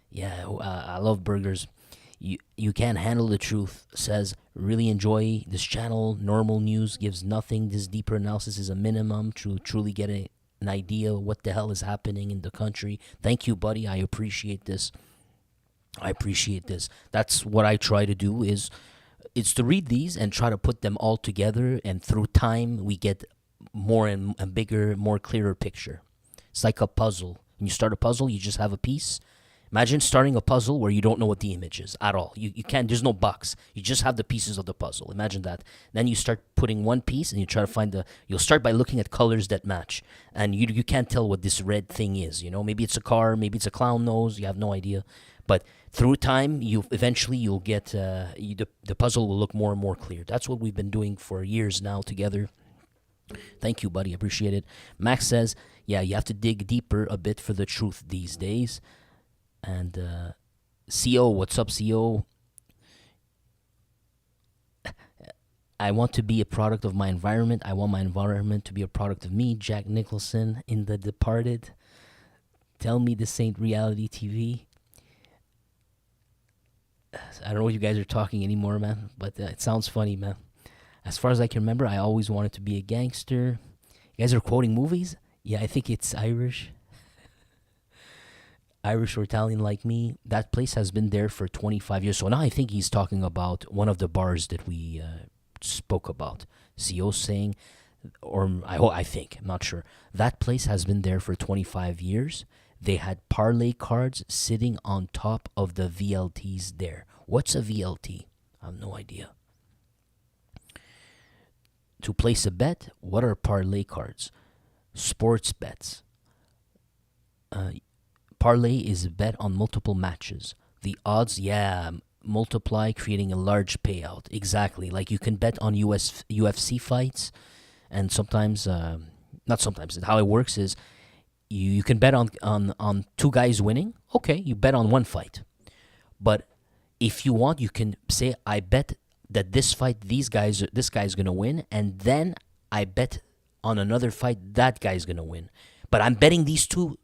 Yeah, I love burgers. You can't handle the truth. Says, really enjoy this channel. Normal news gives nothing. This deeper analysis is a minimum to truly get an idea what the hell is happening in the country. Thank you, buddy. I appreciate this. That's what I try to do is to read these and try to put them all together, and through time we get more and a bigger, more clearer picture. It's like a puzzle. When you start a puzzle, you just have a piece. Imagine starting a puzzle where you don't know what the image is at all. You can't, there's no box. You just have the pieces of the puzzle. Imagine that. Then you start putting one piece and you try to find you'll start by looking at colors that match. And you can't tell what this red thing is, you know? Maybe it's a car, maybe it's a clown nose, you have no idea. But through time, you'll get, the puzzle will look more and more clear. That's what we've been doing for years now together. Thank you, buddy. Appreciate it. Max says, yeah, you have to dig deeper a bit for the truth these days. And CO, what's up, CO? I want to be a product of my environment. I want my environment to be a product of me. Jack Nicholson in The Departed. Tell me this ain't reality TV. I don't know what you guys are talking anymore, man, but it sounds funny, man. As far as I can remember, I always wanted to be a gangster. You guys are quoting movies? Yeah, I think it's Irish. Irish or Italian like me. That place has been there for 25 years. So now I think he's talking about one of the bars that we spoke about. CEO's saying, or I think, I'm not sure. That place has been there for 25 years. They had parlay cards sitting on top of the VLTs there. What's a VLT? I have no idea. To place a bet, what are parlay cards? Sports bets. Parlay is a bet on multiple matches. The odds, multiply, creating a large payout. Exactly. Like you can bet on UFC fights, and sometimes, not sometimes, how it works is you can bet on 2 guys winning. Okay, you bet on one fight. But if you want, you can say, I bet that this fight, this guy's going to win, and then I bet on another fight, that guy's going to win. But I'm betting these two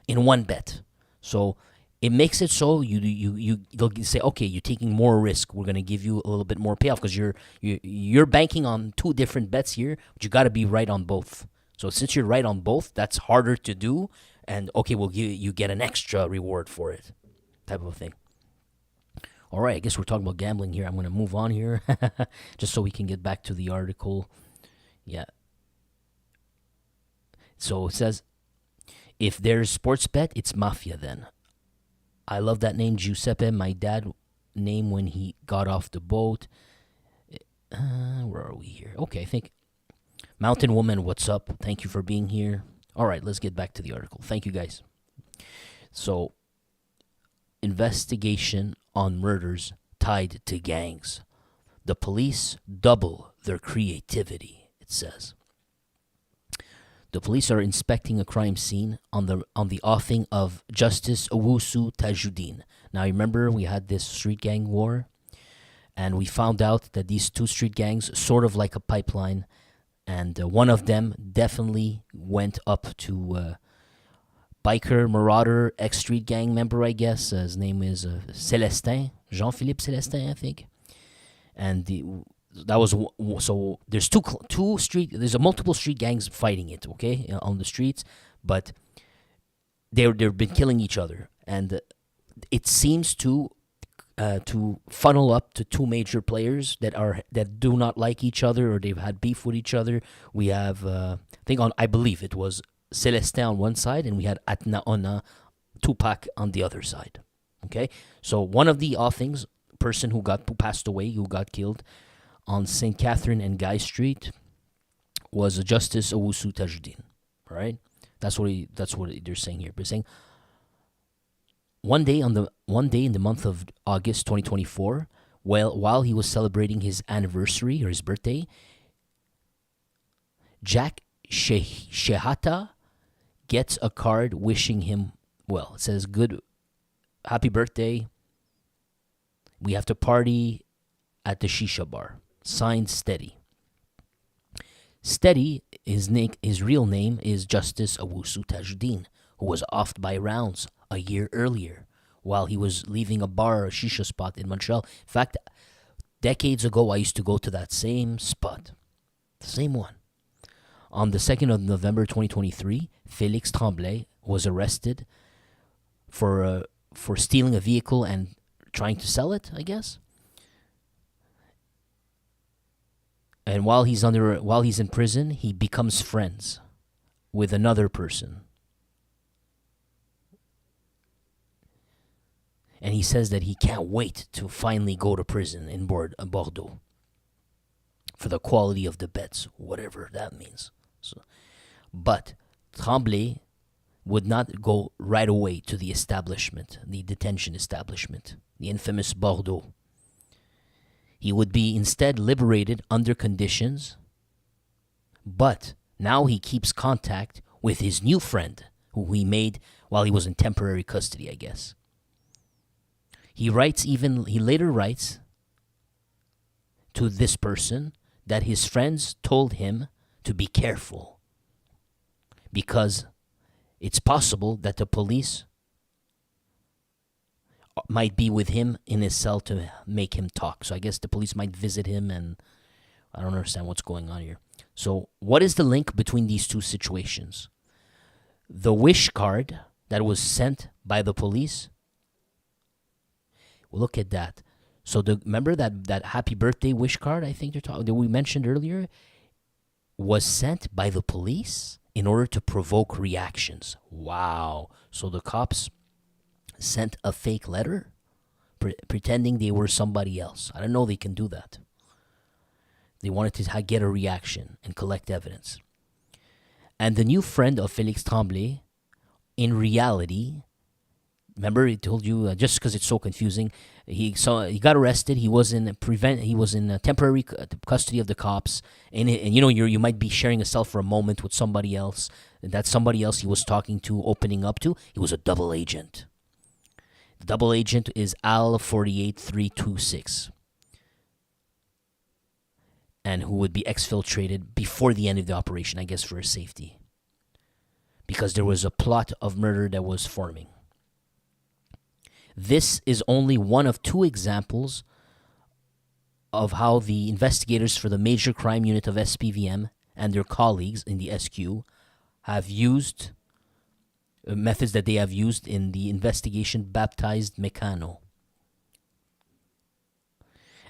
in one bet. So it makes it so they'll say, okay, you're taking more risk. We're gonna give you a little bit more payoff because you're banking on 2 different bets here, but you got to be right on both. So since you're right on both, that's harder to do. And okay, you get an extra reward for it, type of thing. All right, I guess we're talking about gambling here. I'm gonna move on here, just so we can get back to the article. Yeah. So it says, if there's sports bet, it's Mafia then. I love that name, Giuseppe. My dad name when he got off the boat. Where are we here? Okay, I think Mountain Woman, what's up? Thank you for being here. All right, let's get back to the article. Thank you, guys. So, investigation on murders tied to gangs. The police double their creativity, it says. The police are inspecting a crime scene on the offing of Justice Owusu Tajuddin. Now, remember we had this street gang war, and we found out that these two street gangs, sort of like a pipeline, and one of them definitely went up to biker, marauder, ex-street gang member, I guess. His name is Célestin, Jean-Philippe Célestin, I think. And that was so. There's there's a multiple street gangs fighting it, okay, on the streets, but they've been killing each other, and it seems to funnel up to two major players that do not like each other, or they've had beef with each other. We have I believe it was Célestin on one side, and we had Atna Ona Tupac on the other side. Okay, so one of the offings, person who passed away, who got killed on St. Catherine and Guy Street, was Justice Owusu Tajuddin. All right, that's what they're saying here. They're saying one day in the month of August 2024, while he was celebrating his anniversary or his birthday, Jack Shehata gets a card wishing him well. It says, happy birthday. We have to party at the shisha bar. Signed, Steady. Steady, his real name is Justice Owusu Tajuddin, who was offed by rounds a year earlier while he was leaving a bar, a shisha spot in Montreal. In fact, decades ago, I used to go to that same spot. The same one. On the 2nd of November 2023, Félix Tremblay was arrested for stealing a vehicle and trying to sell it, I guess. And while he's in prison, he becomes friends with another person. And he says that he can't wait to finally go to prison in Bordeaux for the quality of the beds, whatever that means. But Tremblay would not go right away to the establishment, the detention establishment, the infamous Bordeaux. He would be instead liberated under conditions, but now he keeps contact with his new friend, who he made while he was in temporary custody, I guess. He later writes to this person that his friends told him to be careful because it's possible that the police might be with him in his cell to make him talk. So I guess the police might visit him, and I don't understand what's going on here. So what is the link between these two situations? The wish card that was sent by the police. Well, look at that. So remember that happy birthday wish card I think that we mentioned earlier was sent by the police in order to provoke reactions. Wow. So the cops sent a fake letter pretending they were somebody else. I don't know they can do that. They wanted to get a reaction and collect evidence. And the new friend of Félix Tremblay, in reality, remember I told you just because it's so confusing, he got arrested. He was in temporary custody of the cops, and you might be sharing a cell for a moment with somebody else. And that somebody else he was talking to, opening up to, he was a double agent. The double agent is Al 48326, and who would be exfiltrated before the end of the operation, I guess, for his safety, because there was a plot of murder that was forming. This is only one of two examples of how the investigators for the major crime unit of SPVM and their colleagues in the SQ have used methods that they have used in the investigation baptized Meccano.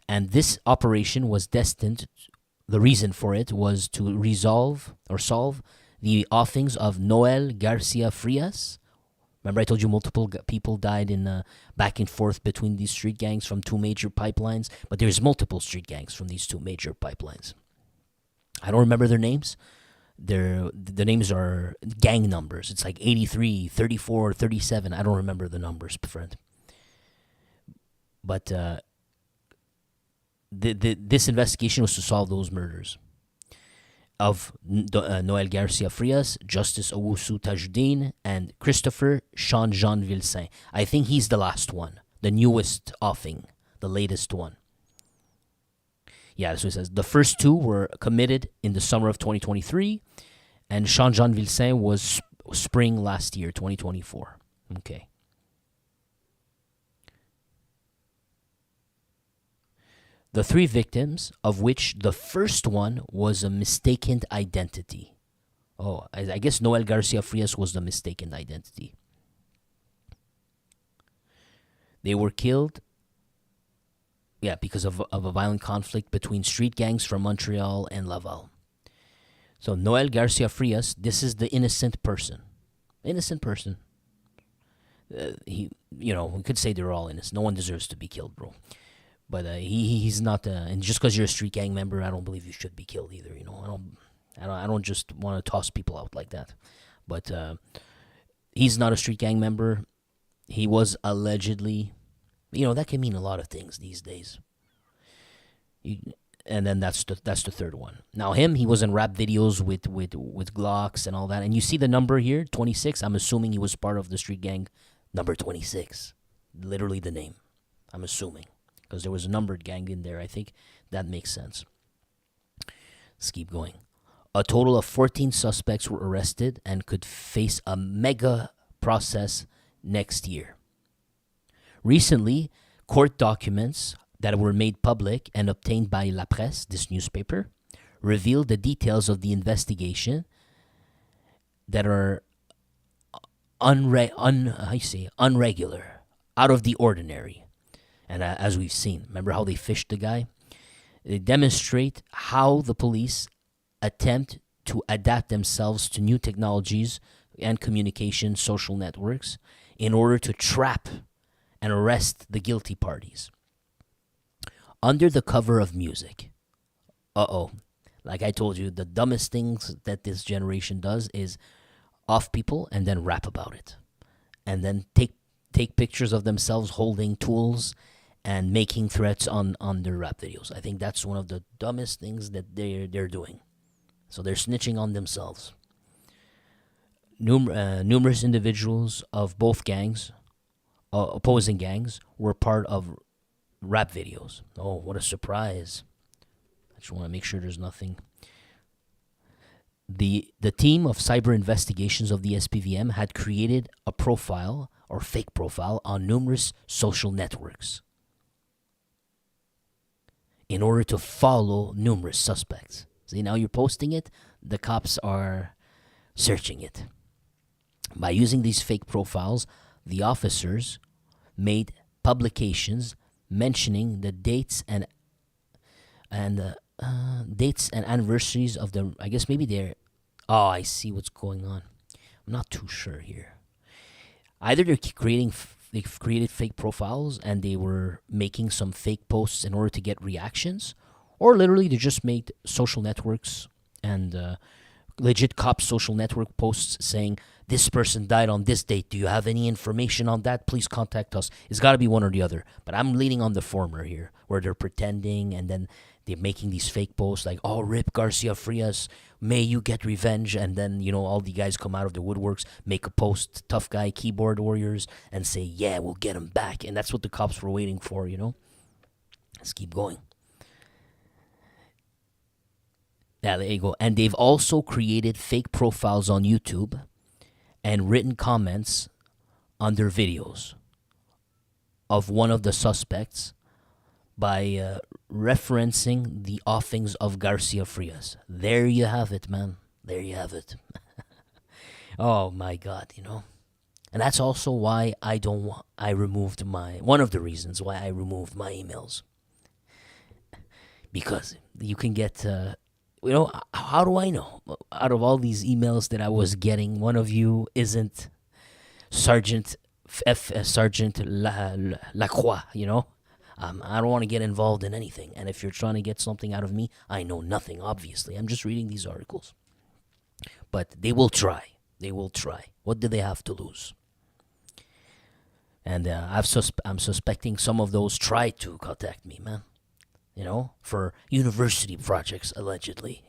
And this operation was destined, the reason for it was to solve the offings of Noel Garcia Frias. Remember I told you multiple people died in back and forth between these street gangs from two major pipelines, but there's multiple street gangs from these two major pipelines. I don't remember their names. the names are gang numbers. It's like 83, 34, 37. I don't remember the numbers, friend. But this investigation was to solve those murders of Noel Garcia Frias, Justice Owusu Tajuddin, and Christopher Jean Vilsain. I think he's the last one, the newest offing, the latest one. Yeah, so it says the first two were committed in the summer of 2023, and Jean Vilsain was spring last year, 2024. Okay. The three victims, of which the first one was a mistaken identity. Oh, I guess Noel Garcia Frias was the mistaken identity. They were killed, because of a violent conflict between street gangs from Montreal and Laval. So Noel Garcia Frias, this is the innocent person. Innocent person. We could say they're all innocent. No one deserves to be killed, bro. But he's not, and just because you're a street gang member, I don't believe you should be killed either. I don't just want to toss people out like that. But he's not a street gang member. He was allegedly, that can mean a lot of things these days. And then that's the third one. Now he was in rap videos with Glocks and all that. And you see the number here, 26. I'm assuming he was part of the street gang number 26. Literally the name. I'm assuming. Because there was a numbered gang in there. I think that makes sense. Let's keep going. A total of 14 suspects were arrested and could face a mega process next year. Recently, court documents that were made public and obtained by La Presse, this newspaper, revealed the details of the investigation that are unregular, out of the ordinary. And as we've seen, remember how they fished the guy? They demonstrate how the police attempt to adapt themselves to new technologies and communication social networks in order to trap and arrest the guilty parties. Under the cover of music. Like I told you, the dumbest things that this generation does is off people and then rap about it. And then take pictures of themselves holding tools and making threats on their rap videos. I think that's one of the dumbest things that they're doing. So they're snitching on themselves. Numerous individuals of both gangs, opposing gangs, were part of rap videos. Oh, what a surprise. I just want to make sure there's nothing. The team of cyber investigations of the SPVM had created a profile or fake profile on numerous social networks in order to follow numerous suspects. See, now you're posting it, the cops are searching it. By using these fake profiles, the officers made publications mentioning the dates and anniversaries of the, I guess maybe they're, I see what's going on. I'm not too sure here. Either they've created fake profiles and they were making some fake posts in order to get reactions, or literally they just made social networks and legit cop social network posts saying, this person died on this date. Do you have any information on that? Please contact us. It's got to be one or the other. But I'm leaning on the former here, where they're pretending and then they're making these fake posts like, oh, rip Garcia Frias, may you get revenge. And then, all the guys come out of the woodworks, make a post, tough guy, keyboard warriors, and say, yeah, we'll get him back. And that's what the cops were waiting for, Let's keep going. Yeah, there you go. And they've also created fake profiles on YouTube and written comments on their videos of one of the suspects by referencing the offings of Garcia Frias. There you have it, man. There you have it. Oh my God, And that's also why one of the reasons why I removed my emails. Because you can get, how do I know? Out of all these emails that I was getting, one of you isn't Sergeant Lacroix, I don't want to get involved in anything. And if you're trying to get something out of me, I know nothing, obviously. I'm just reading these articles. But they will try. They will try. What do they have to lose? And I'm suspecting some of those tried to contact me, man. For university projects, allegedly.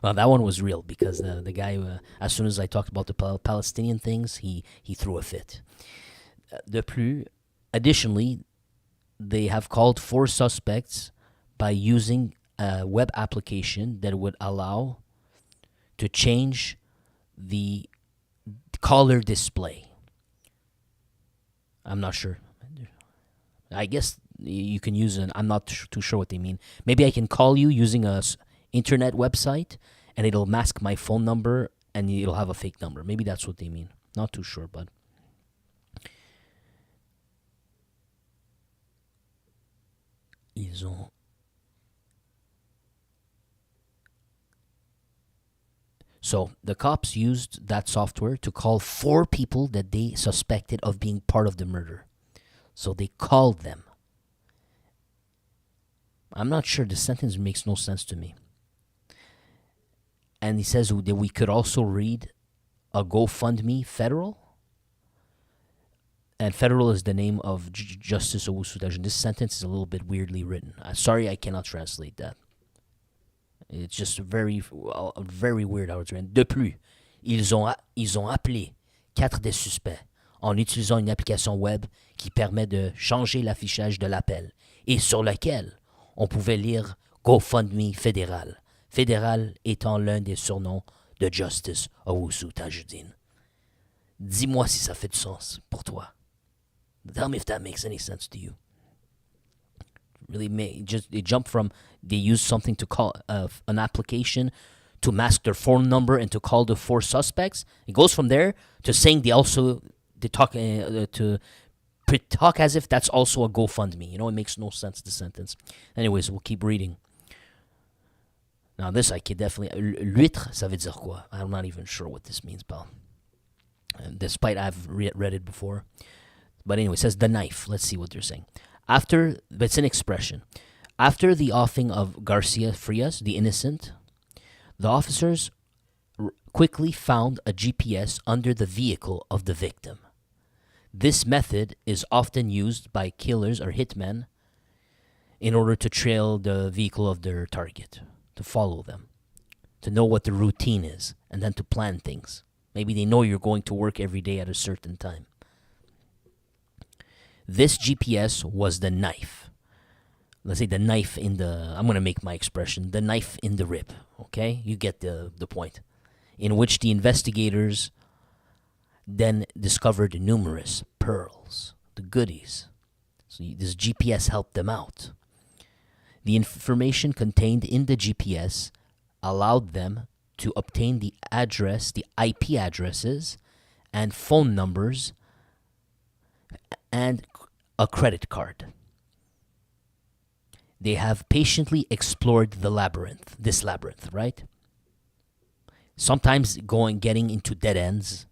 Well, that one was real because the guy, as soon as I talked about the Palestinian things, he threw a fit. Additionally, they have called 4 suspects by using a web application that would allow to change the color display. I'm not sure. I guess you can use I'm not too sure what they mean. Maybe I can call you using a internet website and it'll mask my phone number and it'll have a fake number. Maybe that's what they mean. Not too sure, but So the cops used that software to call 4 people that they suspected of being part of the murder. So they called them. I'm not sure. The sentence makes no sense to me. And he says that we could also read a GoFundMe federal. And federal is the name of Justice Owusu. This sentence is a little bit weirdly written. Sorry, I cannot translate that. It's just very weird how it's written. De plus, ils ont appelé 4 des suspects en utilisant une application web qui permet de changer l'affichage de l'appel et sur lequel on pouvait lire GoFundMe fédéral. Fédéral étant l'un des surnoms de Justice Owusu Tajudeen. Dis-moi si ça fait du sens pour toi. Tell me if that makes any sense to you. Really, they jump from they use something to call an application to mask their phone number and to call the 4 suspects. It goes from there to saying they talk as if that's also a GoFundMe. It makes no sense, the sentence. Anyways, we'll keep reading. Now this I could definitely... L'huître, ça veut dire quoi? I'm not even sure what this means, pal. Despite I've read it before. But anyway, it says the knife. Let's see what they're saying. It's an expression. After the offing of Garcia Frias, the innocent, the officers quickly found a GPS under the vehicle of the victim. This method is often used by killers or hitmen in order to trail the vehicle of their target, to follow them, to know what the routine is, and then to plan things. Maybe they know you're going to work every day at a certain time. This GPS was the knife. Let's say the knife in the... I'm going to make my expression. The knife in the rib. Okay? You get the point. In which the investigators then discovered numerous pearls. The goodies. So this GPS helped them out. The information contained in the GPS allowed them to obtain the IP addresses, and phone numbers, and a credit card. They have patiently explored this labyrinth, right? Sometimes getting into dead ends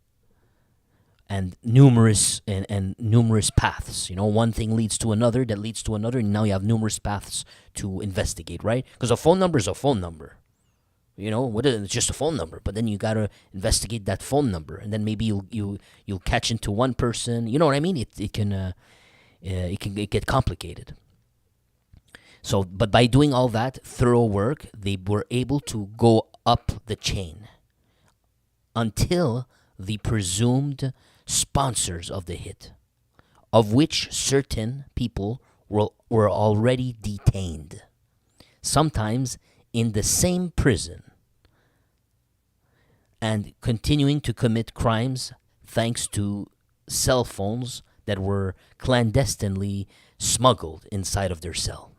and numerous paths. One thing leads to another, that leads to another, and now you have numerous paths to investigate, right? Because a phone number is a phone number. It's just a phone number, but then you gotta investigate that phone number, and then maybe you'll catch into one person. You know what I mean? It can get complicated. So, but by doing all that thorough work, they were able to go up the chain until the presumed sponsors of the hit, of which certain people were already detained, sometimes in the same prison, and continuing to commit crimes thanks to cell phones that were clandestinely smuggled inside of their cell.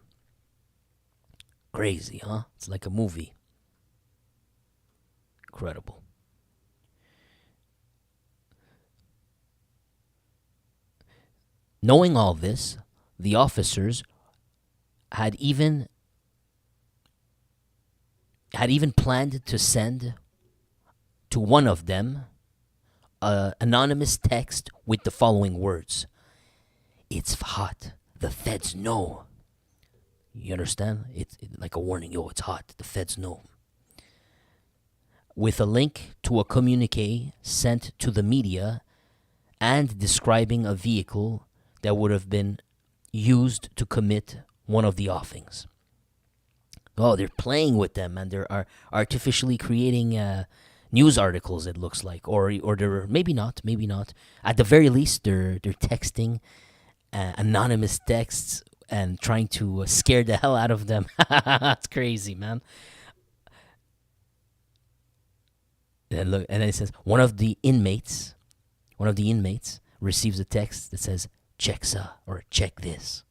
Crazy, huh? It's like a movie. Incredible. Knowing all this, the officers had even planned to send to one of them an anonymous text with the following words: "It's hot. The feds know." You understand? It's like a warning. Yo, it's hot. The feds know. with a link to a communique sent to the media and describing a vehicle that would have been used to commit one of the offings. Oh, they're playing with them, and they're artificially creating news articles, it looks like, or they're maybe not. At the very least, they're texting anonymous texts and trying to scare the hell out of them. That's crazy, man. And look, and then it says one of the inmates receives a text that says "check ça" or "check this"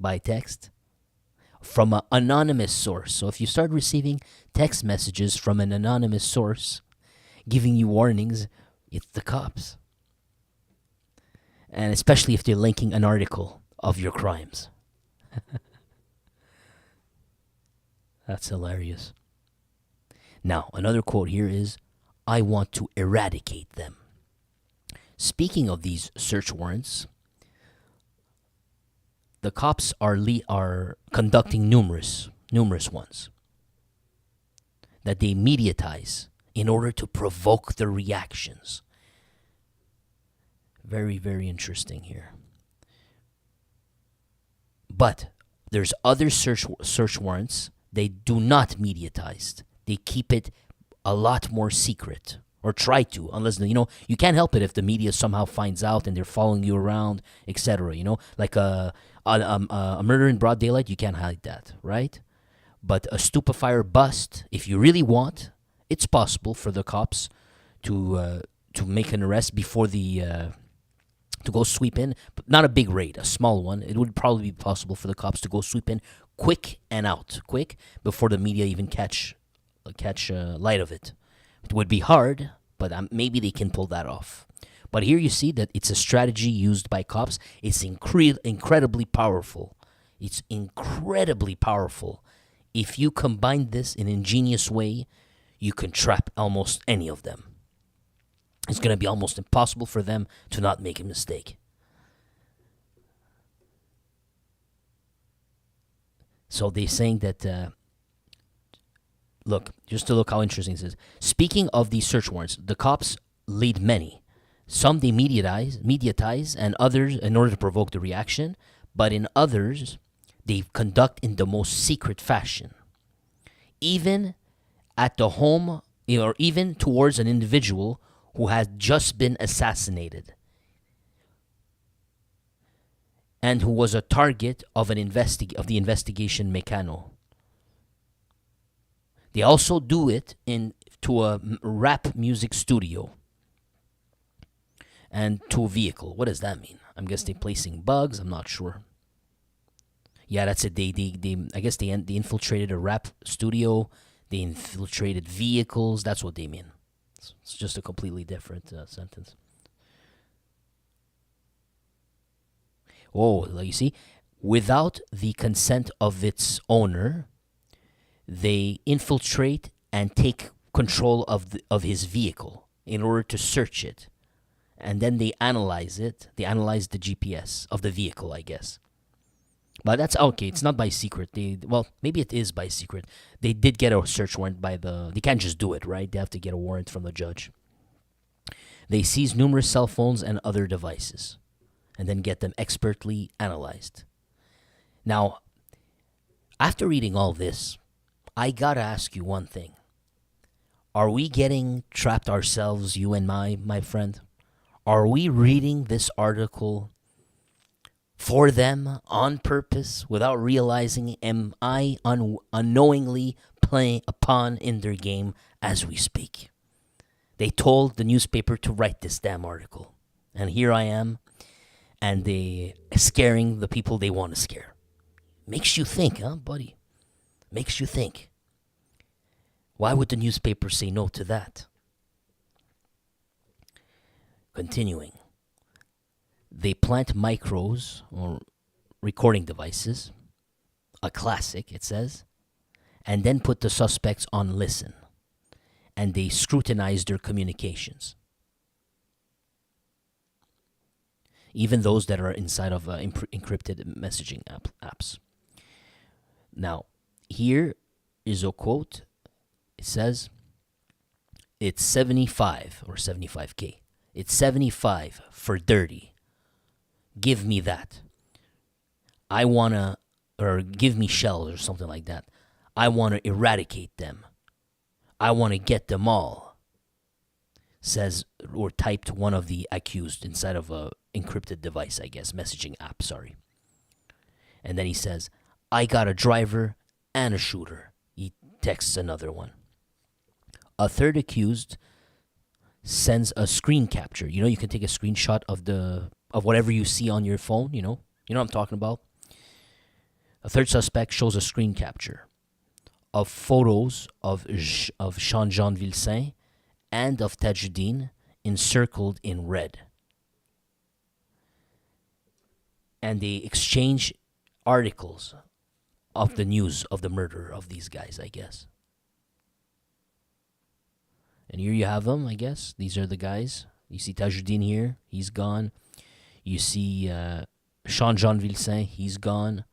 by text from an anonymous source. So if you start receiving text messages from an anonymous source giving you warnings, it's the cops. And especially if they're linking an article of your crimes. That's hilarious. Now, another quote here is, "I want to eradicate them." Speaking of these search warrants, the cops are conducting numerous ones that they mediatize in order to provoke the reactions. Very, very interesting here. But there's other search warrants they do not mediatize. They keep it a lot more secret, or try to, unless, you can't help it if the media somehow finds out and they're following you around, etc. Like a murder in broad daylight, you can't hide that, right? But a stupefier bust, if you really want, it's possible for the cops to make an arrest before to go sweep in, but not a big raid, a small one. It would probably be possible for the cops to go sweep in quick before the media even catch light of it. It would be hard, but maybe they can pull that off. But here you see that it's a strategy used by cops. It's incredibly powerful. It's incredibly powerful. If you combine this in an ingenious way, you can trap almost any of them. It's going to be almost impossible for them to not make a mistake. So they're saying that, look how interesting this is. Speaking of these search warrants, the cops lead many. Some they mediatize, and others in order to provoke the reaction. But in others, they conduct in the most secret fashion. Even at the home, or even towards an individual who has just been assassinated and who was a target of the investigation Mecano. They also do it to a rap music studio and to a vehicle. What does that mean? I guess they're placing bugs. I'm not sure. Yeah, that's it. I guess they infiltrated a rap studio. They infiltrated vehicles. That's what they mean. It's just a completely different sentence. Oh, you see, without the consent of its owner, they infiltrate and take control of his vehicle in order to search it. And then they analyze it. They analyze the GPS of the vehicle, I guess. But that's okay. It's not by secret. Maybe it is by secret. They did get a search warrant they can't just do it, right? They have to get a warrant from the judge. They seize numerous cell phones and other devices and then get them expertly analyzed. Now, after reading all this, I gotta ask you one thing. Are we getting trapped ourselves, you and my friend? Are we reading this article for them on purpose without realizing? Am I unknowingly playing a pawn in their game as we speak? They told the newspaper to write this damn article, and here I am, and they scaring the people they want to scare. Makes you think, huh, buddy? Makes you think. Why would the newspaper say no to that? Continuing. They plant micros, or recording devices, a classic, it says, and then put the suspects on listen. And they scrutinize their communications. Even those that are inside of encrypted messaging apps. Now, here is a quote. It says, it's 75 or 75K. It's 75 for dirty. Give me that. I want to, or give me shells or something like that. I want to eradicate them. I want to get them all. Says or typed one of the accused inside of a encrypted device, I guess, messaging app, sorry. And then he says, I got a driver and a shooter. He texts another one. A third accused sends a screen capture. You know, you can take a screenshot of whatever you see on your phone, you know what I'm talking about? A third suspect shows a screen capture of photos of Jean Vilsaint and of Tajuddin encircled in red. And they exchange articles of the news of the murder of these guys, I guess. And here you have them, I guess. These are the guys. You see Tajuddin here. He's gone. You see Jean Vilsaint. He's gone.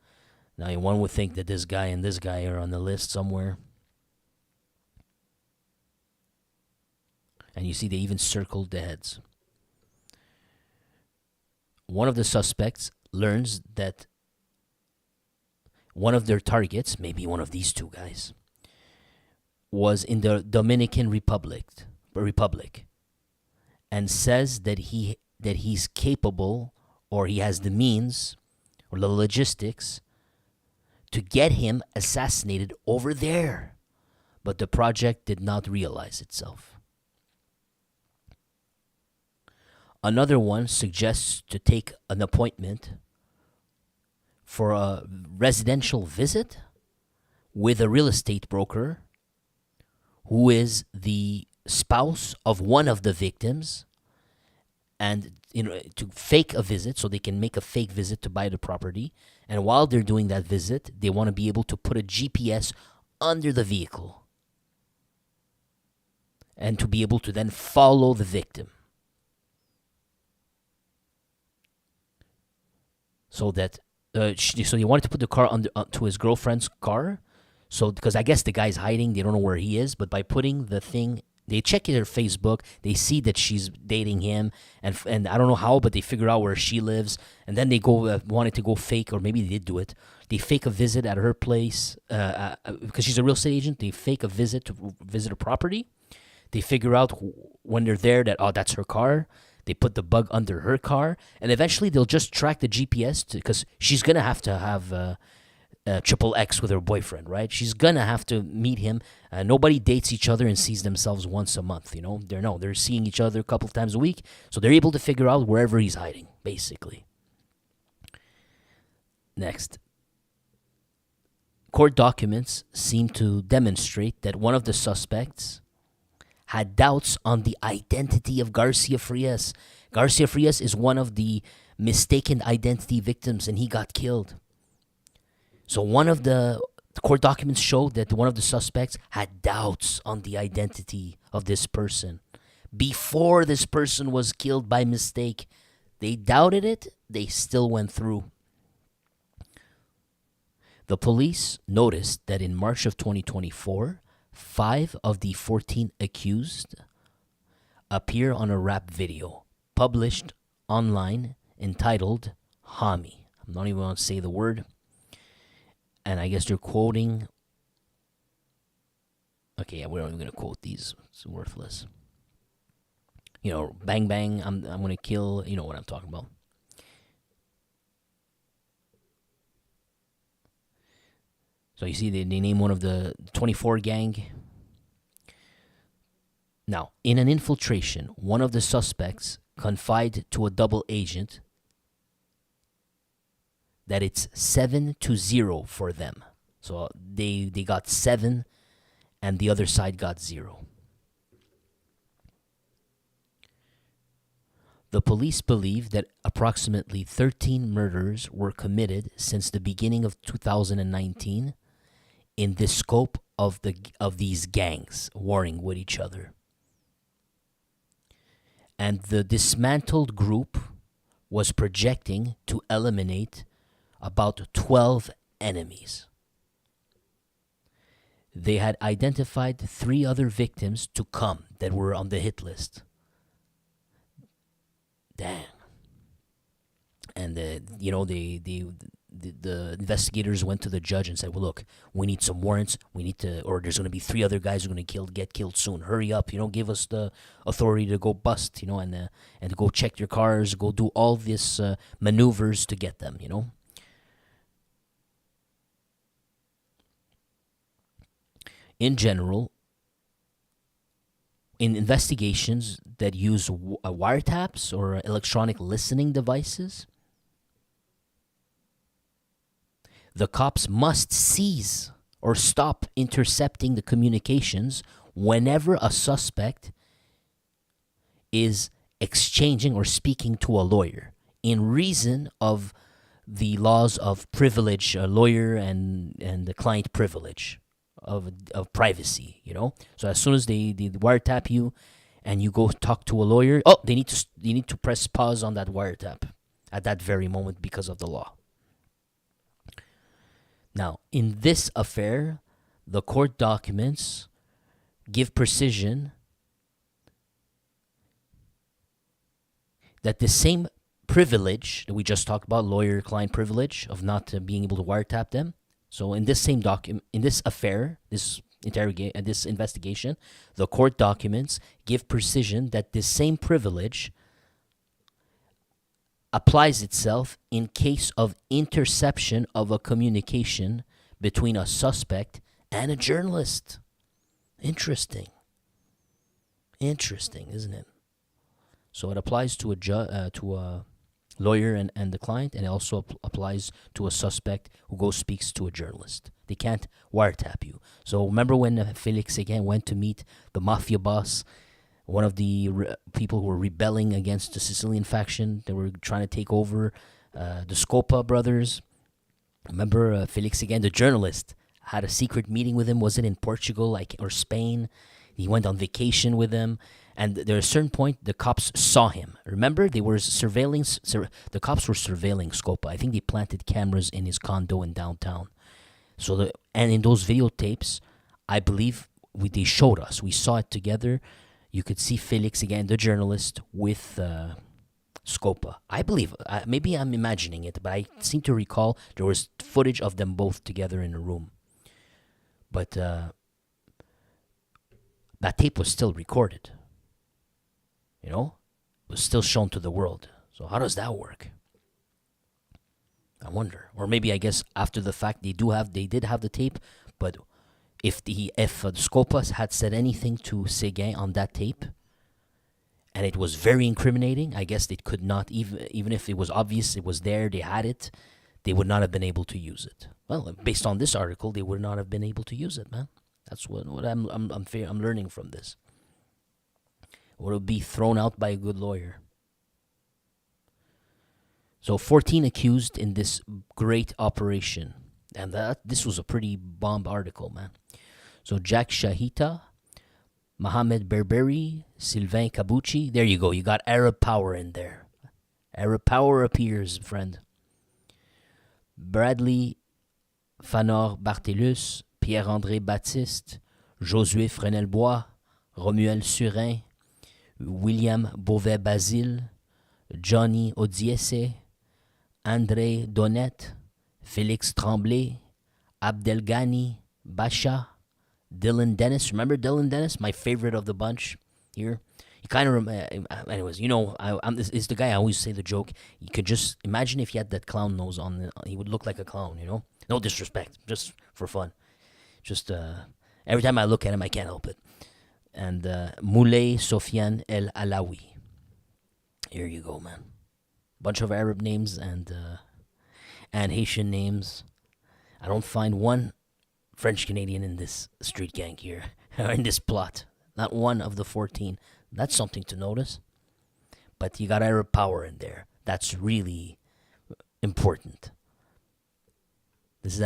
Now, one would think that this guy and this guy are on the list somewhere. And you see they even circled the heads. One of the suspects learns that one of their targets, maybe one of these two guys, was in the Dominican Republic, and says that he's capable, or he has the means or the logistics to get him assassinated over there. But the project did not realize itself. Another one suggests to take an appointment for a residential visit with a real estate broker who is the spouse of one of the victims, and to fake a visit so they can make a fake visit to buy the property. And while they're doing that visit, they want to be able to put a GPS under the vehicle and to be able to then follow the victim. So that so he wanted to put the car to his girlfriend's car. So because I guess the guy's hiding, they don't know where he is. But by putting the thing, they check her Facebook, they see that she's dating him, and I don't know how, but they figure out where she lives, and then they go wanted to go fake, or maybe they did do it. They fake a visit at her place because she's a real estate agent. They fake a visit to visit a property. They figure out when they're there that that's her car. They put the bug under her car, and eventually they'll just track the GPS because she's gonna have to have triple X with her boyfriend, right? She's gonna have to meet him. Nobody dates each other and sees themselves once a month. They're seeing each other a couple of times a week, so they're able to figure out wherever he's hiding, basically. Next, court documents seem to demonstrate that one of the suspects had doubts on the identity of Garcia Frias. Garcia Frias is one of the mistaken identity victims, and he got killed. So one of the court documents showed that one of the suspects had doubts on the identity of this person. Before this person was killed by mistake, they doubted it, they still went through. The police noticed that in March of 2024, 5 of the 14 accused appear on a rap video published online entitled Hami. I'm not even going to say the word. And I guess they're quoting. Okay, yeah, we're not even going to quote these. It's worthless. Bang bang, I'm going to kill. You know what I'm talking about. So you see, they name one of the 24 gang. Now, in an infiltration, one of the suspects confided to a double agent that it's 7-0 for them. So they got 7, and the other side got 0. The police believe that approximately 13 murders were committed since the beginning of 2019 in the scope of these gangs warring with each other. And the dismantled group was projecting to eliminate about 12 enemies. they had identified 3 other victims to come that were on the hit list. Damn. And the investigators went to the judge and said, "Well, look, we need some warrants. We need to, or there's going to be 3 other guys who are going to get killed soon. Hurry up, give us the authority to go bust, and to go check your cars, go do all this maneuvers to get them, In general, in investigations that use wiretaps or electronic listening devices, the cops must cease or stop intercepting the communications whenever a suspect is exchanging or speaking to a lawyer in reason of the laws of privilege, a lawyer and the client privilege of privacy, So as soon as they wiretap you and you go talk to a lawyer, they need to press pause on that wiretap at that very moment because of the law. Now, in this affair, the court documents give precision that the same privilege that we just talked about, lawyer-client privilege of not being able to wiretap them. So in this same in this affair, this investigation, the court documents give precision that this same privilege applies itself in case of interception of a communication between a suspect and a journalist. Interesting, isn't it? So it applies to a lawyer and the client, and it also applies to a suspect who goes speaks to a journalist. They can't wiretap you. So remember when Felix again went to meet the Mafia boss, one of the people who were rebelling against the Sicilian faction that were trying to take over the Scopa brothers. Remember Felix again, the journalist, had a secret meeting with him. Was it in Portugal or Spain? He went on vacation with him. And there at a certain point, the cops saw him. Remember, they were the cops were surveilling Scopa. I think they planted cameras in his condo in downtown. And in those videotapes, I believe they showed us. We saw it together. You could see Felix again, the journalist, with Scopa. I believe, maybe I'm imagining it, but I seem to recall there was footage of them both together in a room. But that tape was still recorded. It was still shown to the world. So how does that work? I wonder. Or maybe, I guess, after the fact, they did have the tape, but if Scopas had said anything to Séguin on that tape, and it was very incriminating, I guess they could not, even if it was obvious it was there, they had it, they would not have been able to use it. Well, based on this article, they would not have been able to use it, man. That's what I'm learning from this. Would be thrown out by a good lawyer. So 14 accused in this great operation. And this was a pretty bomb article, man. So Jack Shahita, Mohamed Berberi, Sylvain Kabuchi. There you go. You got Arab power in there. Arab power appears, friend. Bradley Fanor Barthelus, Pierre-André Baptiste, Josué Fresnelbois, Romuald Surin, William Beauvais-Basile, Johnny Odiesse, André Donnet, Félix Tremblay, Abdelghani Basha, Dylan Dennis. Remember Dylan Dennis? My favorite of the bunch here. He kind of, anyways, this is the guy I always say the joke. You could just imagine if he had that clown nose on, he would look like a clown, No disrespect, just for fun. Just every time I look at him, I can't help it. And Moulay Sofiane El Alawi. Here you go, man. Bunch of Arab names and Haitian names. I don't find one French Canadian in this street gang here, or in this plot. Not one of the 14. That's something to notice. But you got Arab power in there. That's really important. This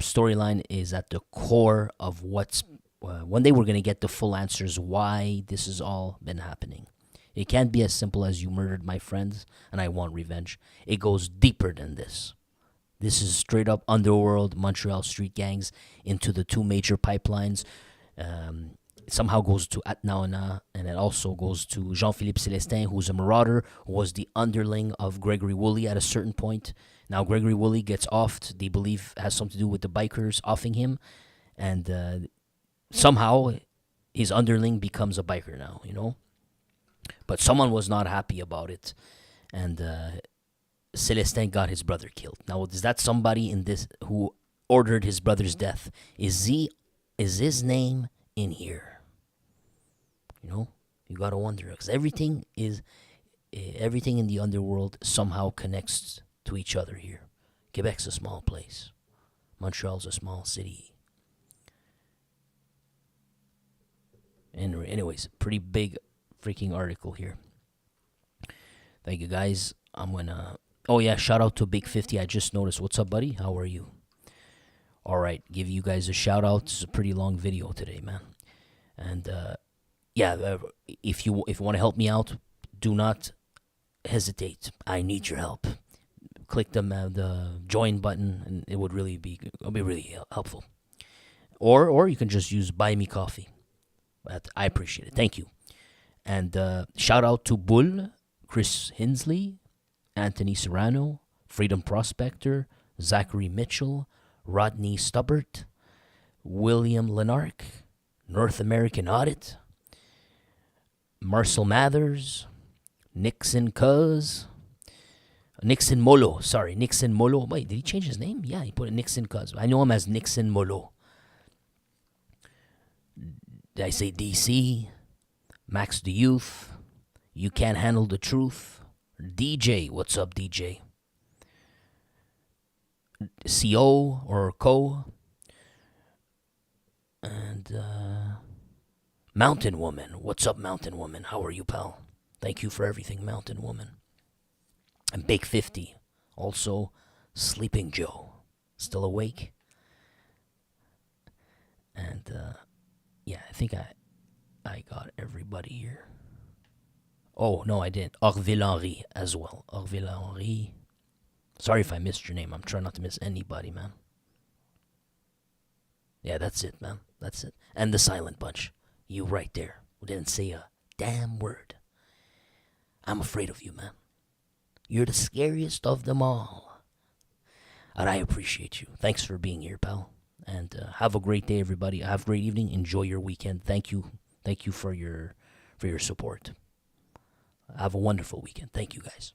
storyline is at the core of what's one day we're going to get the full answers why this has all been happening. It can't be as simple as you murdered my friends and I want revenge. It goes deeper than this. This is straight up underworld Montreal street gangs into the two major pipelines. It somehow goes to Atnaona, and it also goes to Jean-Philippe Célestin, who's a marauder, who was the underling of Gregory Woolley at a certain point. Now Gregory Woolley gets offed. They believe has something to do with the bikers offing him, and somehow his underling becomes a biker now, you know. But someone was not happy about it, and Celestin got his brother killed. Now, is that somebody in this who ordered his brother's death? Is his name in here? You know, you gotta wonder, because everything in the underworld somehow connects to each other here. Quebec's a small place. Montreal's a small city. And anyways, pretty big freaking article here. Thank you guys. I'm gonna. Oh yeah, shout out to Big 50. I just noticed. What's up, buddy? How are you? All right, give you guys a shout out. It's a pretty long video today, man. And yeah, if you want to help me out, do not hesitate. I need your help. Click the join button, and it would really be really helpful. Or you can just use Buy Me Coffee. But I appreciate it. Thank you. And shout out to Bull, Chris Hinsley, Anthony Serrano, Freedom Prospector, Zachary Mitchell, Rodney Stubbert, William Lenark, North American Audit, Marcel Mathers, Nixon Molo. Wait, did he change his name? Yeah, he put it Nixon Cuz. I know him as Nixon Molo. Did I say DC? Max the Youth. You Can't Handle the Truth. DJ, what's up, DJ? CO or Co. And Mountain Woman. What's up, Mountain Woman? How are you, pal? Thank you for everything, Mountain Woman. And Big 50. Also, Sleeping Joe. Still awake? And yeah, I think I got everybody here. Oh, no, I didn't. Orville Henry as well. Orville Henry. Sorry if I missed your name. I'm trying not to miss anybody, man. Yeah, that's it, man. That's it. And the Silent Bunch. You right there. Who didn't say a damn word. I'm afraid of you, man. You're the scariest of them all. And I appreciate you. Thanks for being here, pal. And have a great day, everybody. Have a great evening. Enjoy your weekend. Thank you. Thank you for your support. Have a wonderful weekend. Thank you, guys.